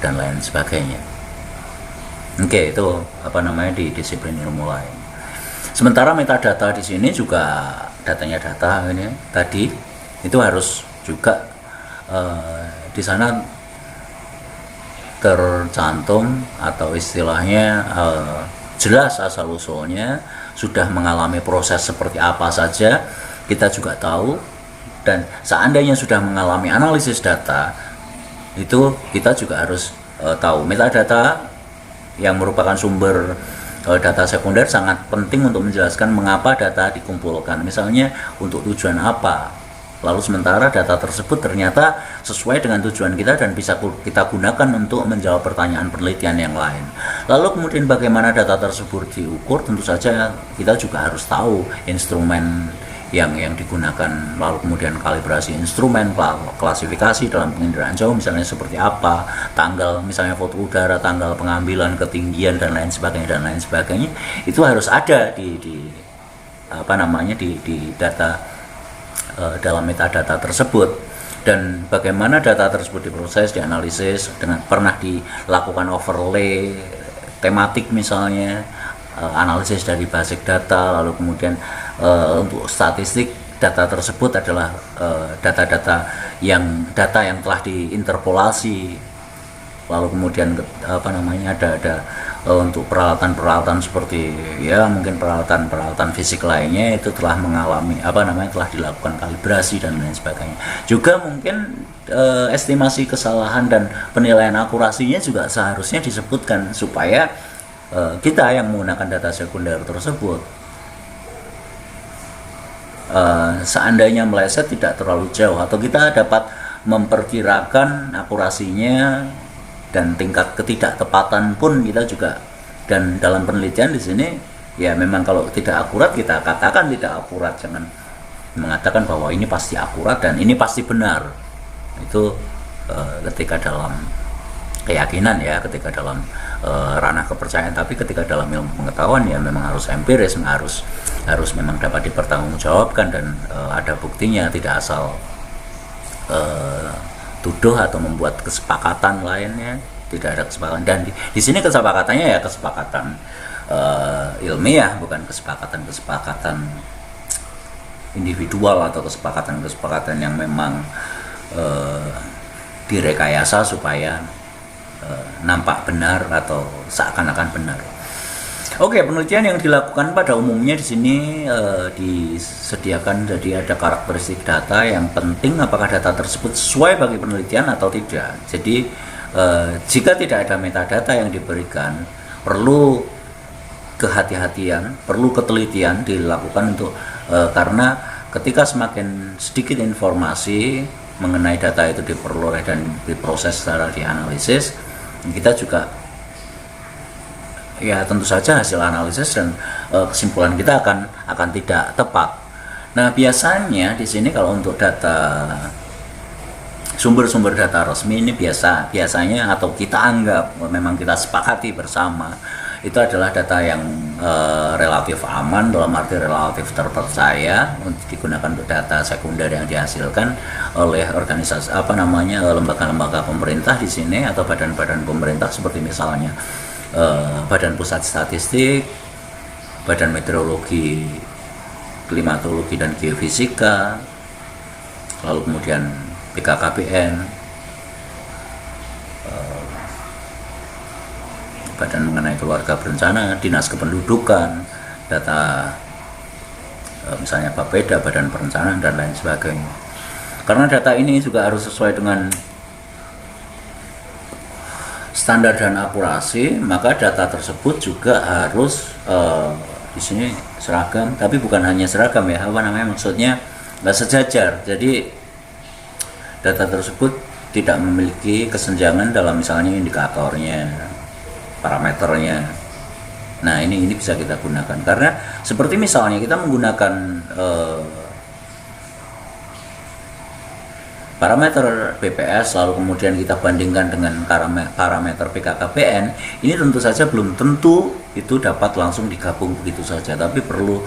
dan lain sebagainya. Oke, itu di disiplin ilmu lain. Sementara metadata di sini juga datanya data ini tadi itu harus juga di sana tercantum atau istilahnya jelas asal usulnya, sudah mengalami proses seperti apa saja kita juga tahu, dan seandainya sudah mengalami analisis data itu kita juga harus tahu. Metadata yang merupakan sumber data sekunder sangat penting untuk menjelaskan mengapa data dikumpulkan, misalnya untuk tujuan apa. Lalu sementara data tersebut ternyata sesuai dengan tujuan kita dan bisa kita gunakan untuk menjawab pertanyaan penelitian yang lain. Lalu kemudian bagaimana data tersebut diukur, tentu saja kita juga harus tahu instrumen yang digunakan, lalu kemudian kalibrasi instrumen, klasifikasi dalam penginderaan jauh misalnya seperti apa, tanggal misalnya foto udara, tanggal pengambilan, ketinggian dan lain sebagainya itu harus ada di data dalam metadata tersebut. Dan bagaimana data tersebut diproses, dianalisis, dengan pernah dilakukan overlay tematik misalnya, analisis dari basic data, lalu kemudian untuk statistik data tersebut adalah data yang telah diinterpolasi, lalu kemudian ada untuk peralatan seperti mungkin peralatan fisik lainnya itu telah mengalami telah dilakukan kalibrasi dan lain sebagainya. Juga mungkin estimasi kesalahan dan penilaian akurasinya juga seharusnya disebutkan supaya kita yang menggunakan data sekunder tersebut seandainya meleset tidak terlalu jauh, atau kita dapat memperkirakan akurasinya dan tingkat ketidaktepatan pun kita juga. Dan dalam penelitian di sini memang kalau tidak akurat kita katakan tidak akurat, jangan mengatakan bahwa ini pasti akurat dan ini pasti benar. Itu ketika dalam keyakinan, ketika dalam ranah kepercayaan. Tapi ketika dalam ilmu pengetahuan memang harus empiris, harus memang dapat dipertanggungjawabkan dan ada buktinya, tidak asal tuduh atau membuat kesepakatan lainnya. Tidak ada kesepakatan, dan di sini kesepakatannya kesepakatan ilmiah, bukan kesepakatan individual atau kesepakatan yang memang direkayasa supaya nampak benar atau seakan-akan benar. Oke, penelitian yang dilakukan pada umumnya di sini disediakan, jadi ada karakteristik data yang penting, apakah data tersebut sesuai bagi penelitian atau tidak. Jadi jika tidak ada metadata yang diberikan, perlu kehati-hatian, perlu ketelitian dilakukan untuk karena ketika semakin sedikit informasi mengenai data itu diperoleh dan diproses secara dianalisis, kita juga tentu saja hasil analisis dan kesimpulan kita akan tidak tepat. Nah, biasanya di sini kalau untuk data sumber-sumber data resmi ini biasanya atau kita anggap memang kita sepakati bersama itu adalah data yang relatif aman, dalam arti relatif terpercaya untuk digunakan untuk data sekunder yang dihasilkan oleh organisasi lembaga-lembaga pemerintah di sini atau badan-badan pemerintah seperti misalnya Badan Pusat Statistik, Badan Meteorologi, Klimatologi dan Geofisika, lalu kemudian BKKBN, Badan mengenai keluarga berencana, Dinas Kependudukan, data misalnya Bapeda, Badan Perencanaan dan lain sebagainya. Karena data ini juga harus sesuai dengan standar dan akurasi, maka data tersebut juga harus di sini seragam, tapi bukan hanya seragam ya, maksudnya nggak sejajar. Jadi data tersebut tidak memiliki kesenjangan dalam misalnya indikatornya, parameternya. Nah ini bisa kita gunakan karena seperti misalnya kita menggunakan parameter BPS lalu kemudian kita bandingkan dengan parameter BKKBN, ini tentu saja belum tentu itu dapat langsung digabung begitu saja, tapi perlu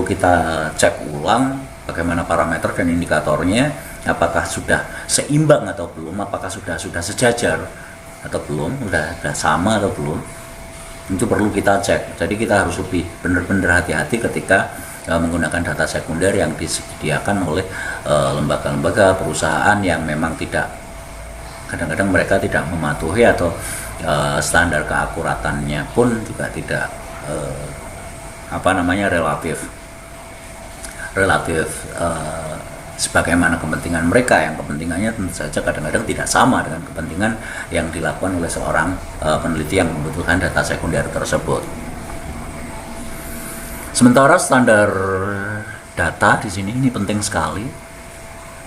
kita cek ulang bagaimana parameter dan indikatornya, apakah sudah seimbang atau belum, apakah sudah sejajar atau belum, sudah sama atau belum, itu perlu kita cek. Jadi kita harus lebih benar-benar hati-hati ketika menggunakan data sekunder yang disediakan oleh lembaga-lembaga perusahaan yang memang kadang-kadang mereka tidak mematuhi atau standar keakuratannya pun juga tidak relatif sebagaimana kepentingan mereka, yang kepentingannya tentu saja kadang-kadang tidak sama dengan kepentingan yang dilakukan oleh seorang peneliti yang membutuhkan data sekunder tersebut. Sementara standar data di sini ini penting sekali.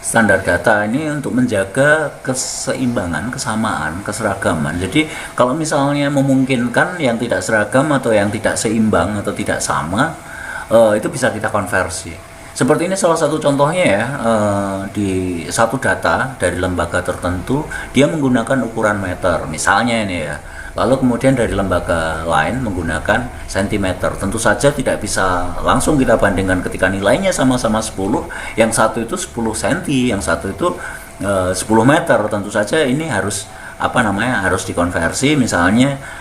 Standar data ini untuk menjaga keseimbangan, kesamaan, keseragaman. Jadi kalau misalnya memungkinkan yang tidak seragam atau yang tidak seimbang atau tidak sama, itu bisa kita konversi. Seperti ini salah satu contohnya ya, di satu data dari lembaga tertentu dia menggunakan ukuran meter misalnya ini ya, lalu kemudian dari lembaga lain menggunakan sentimeter. Tentu saja tidak bisa langsung kita bandingkan ketika nilainya sama-sama 10, yang satu itu 10 cm, yang satu itu 10 meter. Tentu saja ini harus harus dikonversi, misalnya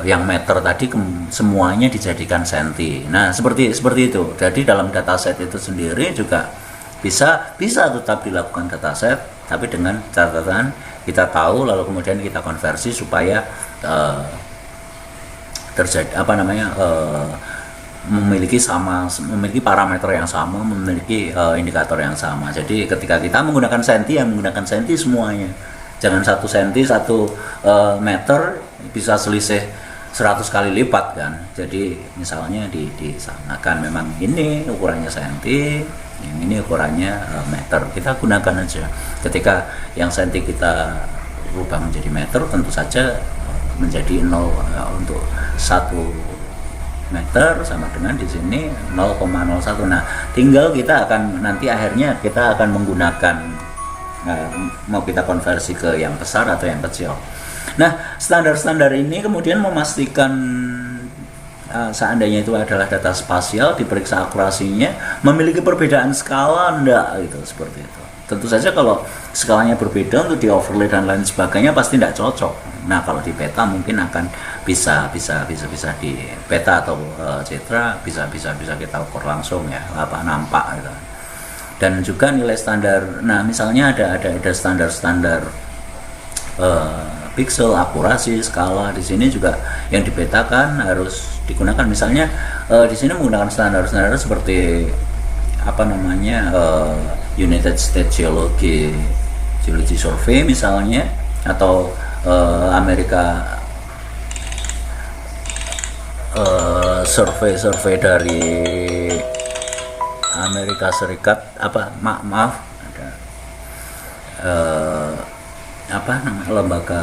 yang meter tadi semuanya dijadikan senti. Nah seperti itu. Jadi dalam dataset itu sendiri juga bisa tetap dilakukan dataset, tapi dengan catatan kita tahu lalu kemudian kita konversi supaya terjadi memiliki parameter yang sama, memiliki indikator yang sama. Jadi ketika kita menggunakan senti, yang menggunakan senti semuanya. Jangan 1 senti 1 meter bisa selisih 100 kali lipat kan. Jadi misalnya disamakan, memang ini ukurannya senti, yang ini ukurannya meter. Kita gunakan aja. Ketika yang senti kita rubah menjadi meter, tentu saja menjadi 0 untuk 1 meter sama dengan di sini 0,01. Nah, tinggal kita akhirnya kita akan menggunakan mau kita konversi ke yang besar atau yang kecil. Nah, standar-standar ini kemudian memastikan seandainya itu adalah data spasial, diperiksa akurasinya, memiliki perbedaan skala enggak gitu, seperti itu. Tentu saja kalau skalanya berbeda untuk di overlay dan lain sebagainya pasti tidak cocok. Nah, kalau di peta mungkin akan bisa di peta atau cetra bisa kita ukur langsung ya, nampak gitu. Dan juga nilai standar. Nah, misalnya ada standar-standar pixel, akurasi, skala. Di sini juga yang dipetakan harus digunakan. Misalnya di sini menggunakan standar-standar seperti United States Geology Survey misalnya, atau Amerika survei dari Amerika Serikat, lembaga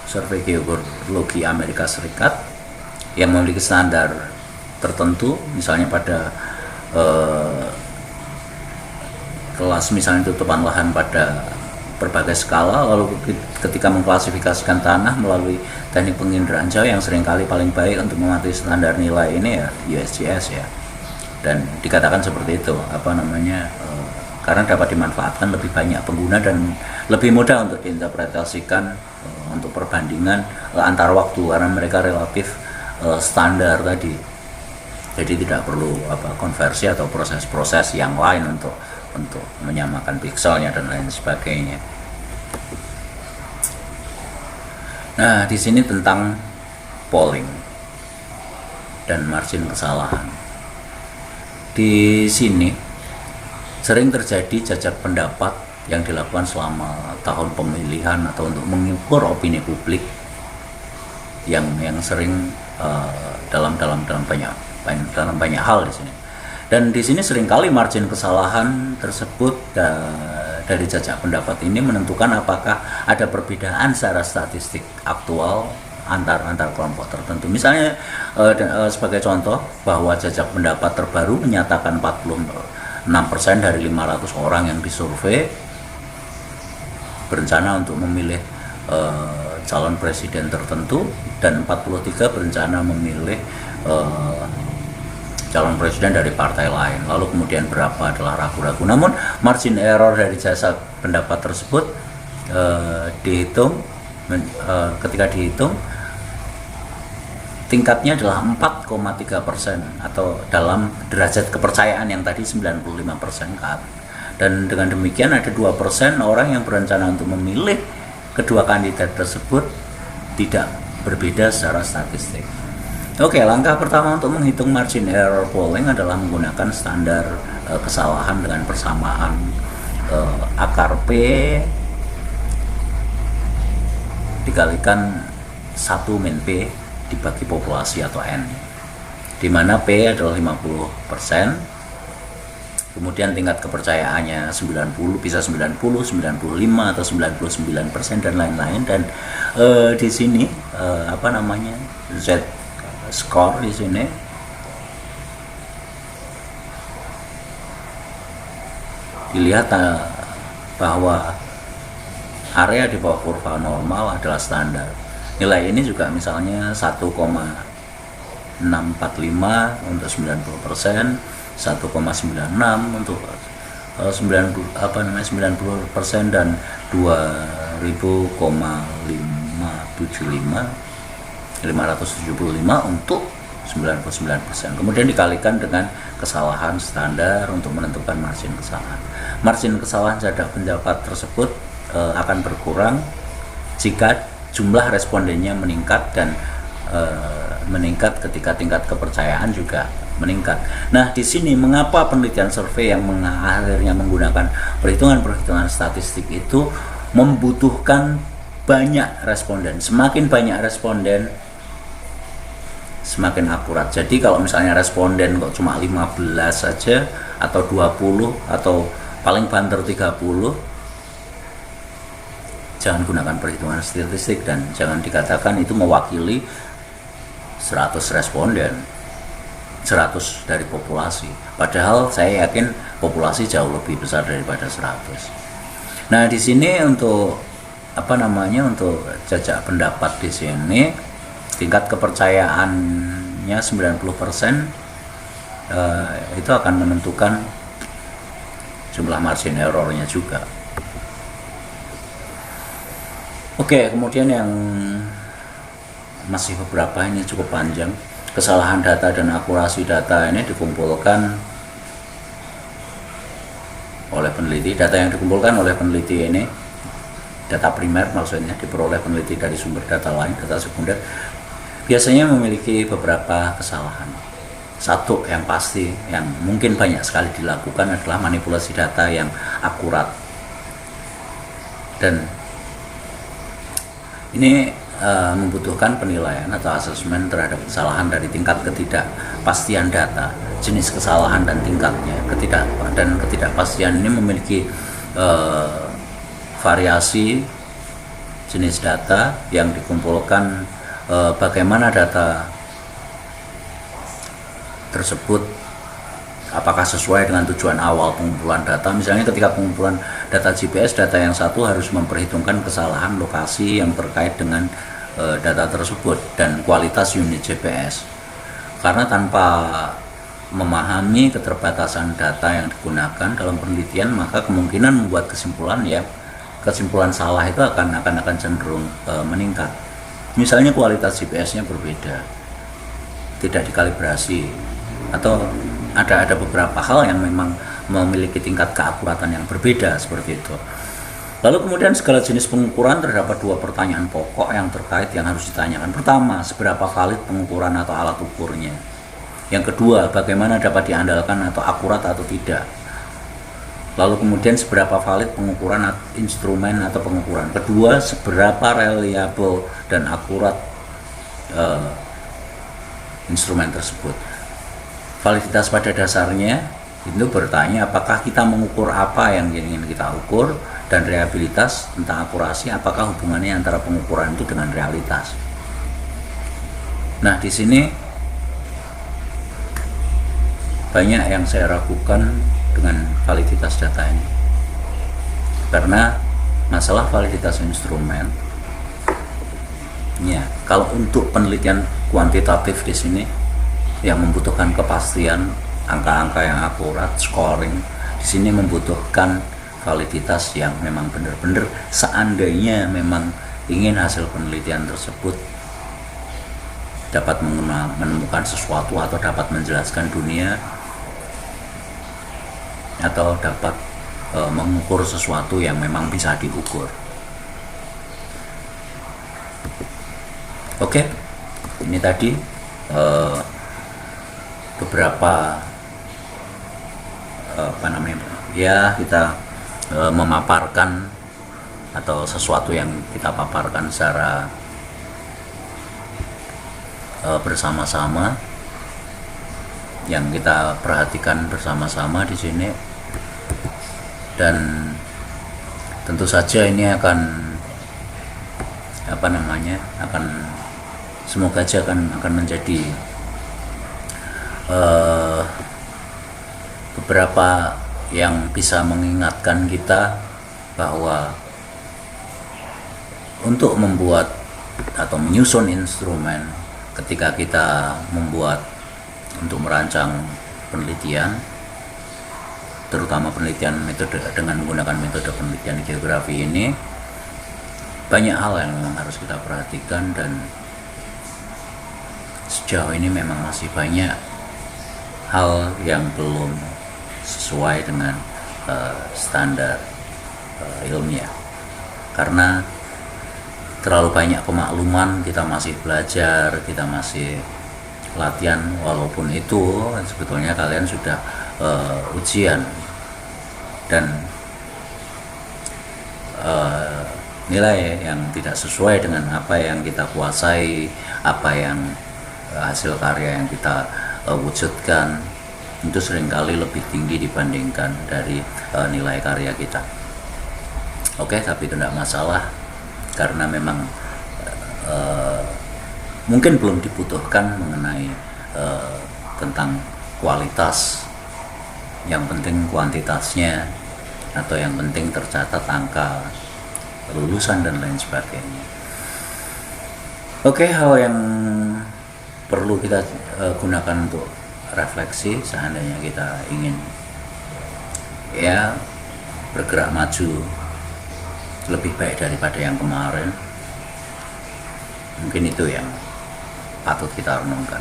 survei geologi Amerika Serikat yang memiliki standar tertentu, misalnya pada kelas misalnya tutupan lahan pada berbagai skala. Lalu ketika mengklasifikasikan tanah melalui teknik penginderaan jauh yang seringkali paling baik untuk mematuhi standar nilai ini ya USGS ya, dan dikatakan seperti itu karena dapat dimanfaatkan lebih banyak pengguna dan lebih mudah untuk diinterpretasikan untuk perbandingan antar waktu karena mereka relatif standar tadi. Jadi tidak perlu konversi atau proses-proses yang lain untuk menyamakan pikselnya dan lain sebagainya. Nah, di sini tentang polling dan margin kesalahan. Di sini sering terjadi jajak pendapat yang dilakukan selama tahun pemilihan atau untuk mengukur opini publik yang sering dalam banyak hal di sini. Dan di sini seringkali margin kesalahan tersebut dari jajak pendapat ini menentukan apakah ada perbedaan secara statistik aktual antar kelompok tertentu. Misalnya sebagai contoh bahwa jajak pendapat terbaru menyatakan 46% dari 500 orang yang disurvei berencana untuk memilih calon presiden tertentu dan 43 berencana memilih calon presiden dari partai lain. Lalu kemudian berapa adalah ragu-ragu. Namun margin error dari jasa pendapat tersebut ketika dihitung tingkatnya adalah 4,3% atau dalam derajat kepercayaan yang tadi 95% kan. Dan dengan demikian ada 2% orang yang berencana untuk memilih kedua kandidat tersebut tidak berbeda secara statistik. Oke, langkah pertama untuk menghitung margin error polling adalah menggunakan standar kesalahan dengan persamaan akar P dikalikan 1 min P dibagi populasi atau N, di mana P adalah 50%, kemudian tingkat kepercayaannya 90, bisa 90, 95 atau 99% dan lain-lain. Dan di sini Z score di sini dilihat bahwa area di bawah kurva normal adalah standar. Nilai ini juga misalnya 1,645 untuk 90%, 1,96 untuk 90% dan 575 untuk 99%. Kemudian dikalikan dengan kesalahan standar untuk menentukan margin kesalahan. Margin kesalahan jajak pendapat tersebut akan berkurang jika jumlah respondennya meningkat dan meningkat ketika tingkat kepercayaan juga meningkat. Nah, di sini mengapa penelitian survei yang akhirnya menggunakan perhitungan statistik itu membutuhkan banyak responden. Semakin banyak responden, semakin akurat. Jadi kalau misalnya responden kok cuma 15 saja atau 20 atau paling banter 30, jangan gunakan perhitungan statistik dan jangan dikatakan itu mewakili 100 responden, 100 dari populasi. Padahal saya yakin populasi jauh lebih besar daripada 100. Nah, di sini untuk untuk jajak pendapat di sini tingkat kepercayaannya 90%, itu akan menentukan jumlah margin errornya juga. Oke, kemudian yang masih beberapa ini cukup panjang. Kesalahan data dan akurasi data ini dikumpulkan oleh peneliti. Data yang dikumpulkan oleh peneliti ini, data primer maksudnya, diperoleh peneliti dari sumber data lain, data sekunder, biasanya memiliki beberapa kesalahan. Satu yang pasti, yang mungkin banyak sekali dilakukan adalah manipulasi data yang akurat. Dan ini membutuhkan penilaian atau asesmen terhadap kesalahan dari tingkat ketidakpastian data, jenis kesalahan dan tingkatnya. Ketidakpastian ini memiliki variasi jenis data yang dikumpulkan, bagaimana data tersebut apakah sesuai dengan tujuan awal pengumpulan data. Misalnya ketika pengumpulan data GPS, data yang satu harus memperhitungkan kesalahan lokasi yang terkait dengan data tersebut dan kualitas unit GPS. Karena tanpa memahami keterbatasan data yang digunakan dalam penelitian, maka kemungkinan membuat kesimpulan salah itu akan cenderung meningkat. Misalnya kualitas GPS-nya berbeda, tidak dikalibrasi, atau ada beberapa hal yang memang memiliki tingkat keakuratan yang berbeda seperti itu. Lalu kemudian segala jenis pengukuran terdapat dua pertanyaan pokok yang terkait yang harus ditanyakan. Pertama, seberapa valid pengukuran atau alat ukurnya. Yang kedua, bagaimana dapat diandalkan atau akurat atau tidak. Lalu kemudian seberapa valid pengukuran instrumen atau pengukuran. Kedua, seberapa reliable dan akurat instrumen tersebut. Validitas pada dasarnya itu bertanya apakah kita mengukur apa yang ingin kita ukur, dan reliabilitas tentang akurasi apakah hubungannya antara pengukuran itu dengan realitas. Nah, di sini banyak yang saya ragukan dengan validitas data ini, karena masalah validitas instrumen ya, kalau untuk penelitian kuantitatif di sini yang membutuhkan kepastian angka-angka yang akurat, scoring, di sini membutuhkan validitas yang memang benar-benar seandainya memang ingin hasil penelitian tersebut dapat menemukan sesuatu atau dapat menjelaskan dunia atau dapat mengukur sesuatu yang memang bisa diukur. Oke, ini tadi beberapa kita memaparkan atau sesuatu yang kita paparkan secara bersama-sama, yang kita perhatikan bersama-sama di sini, dan tentu saja ini semoga aja akan menjadi beberapa yang bisa mengingatkan kita bahwa untuk membuat atau menyusun instrumen ketika kita untuk merancang penelitian, terutama penelitian metode dengan menggunakan metode penelitian geografi ini, banyak hal yang memang harus kita perhatikan, dan sejauh ini memang masih banyak hal yang belum sesuai dengan standar ilmiah, karena terlalu banyak pemakluman, kita masih belajar, kita masih latihan, walaupun itu sebetulnya kalian sudah ujian, dan nilai yang tidak sesuai dengan apa yang kita kuasai, apa yang hasil karya yang kita wujudkan, itu seringkali lebih tinggi dibandingkan dari nilai karya kita. Oke, tapi itu tidak masalah, karena memang mungkin belum dibutuhkan mengenai tentang kualitas, yang penting kuantitasnya, atau yang penting tercatat angka lulusan dan lain sebagainya. Oke, hal yang perlu kita gunakan untuk refleksi seandainya kita ingin bergerak maju lebih baik daripada yang kemarin. Mungkin itu yang patut kita renungkan.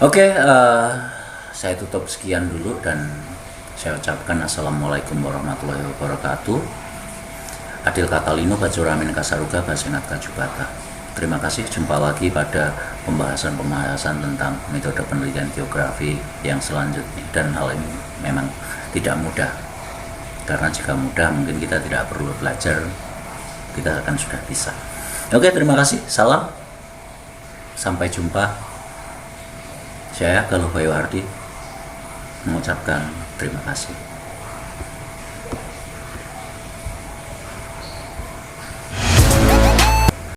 Oke, saya tutup sekian dulu, dan saya ucapkan assalamualaikum warahmatullahi wabarakatuh. Adil Katalino Bajuramin Kasaruga Basenat Kajubata. Terima kasih, jumpa lagi pada pembahasan tentang metode penelitian geografi yang selanjutnya. Dan hal ini memang tidak mudah, karena jika mudah mungkin kita tidak perlu belajar, kita akan sudah bisa. Oke, terima kasih, salam, sampai jumpa. Saya Galuh Bayu Ardi mengucapkan terima kasih.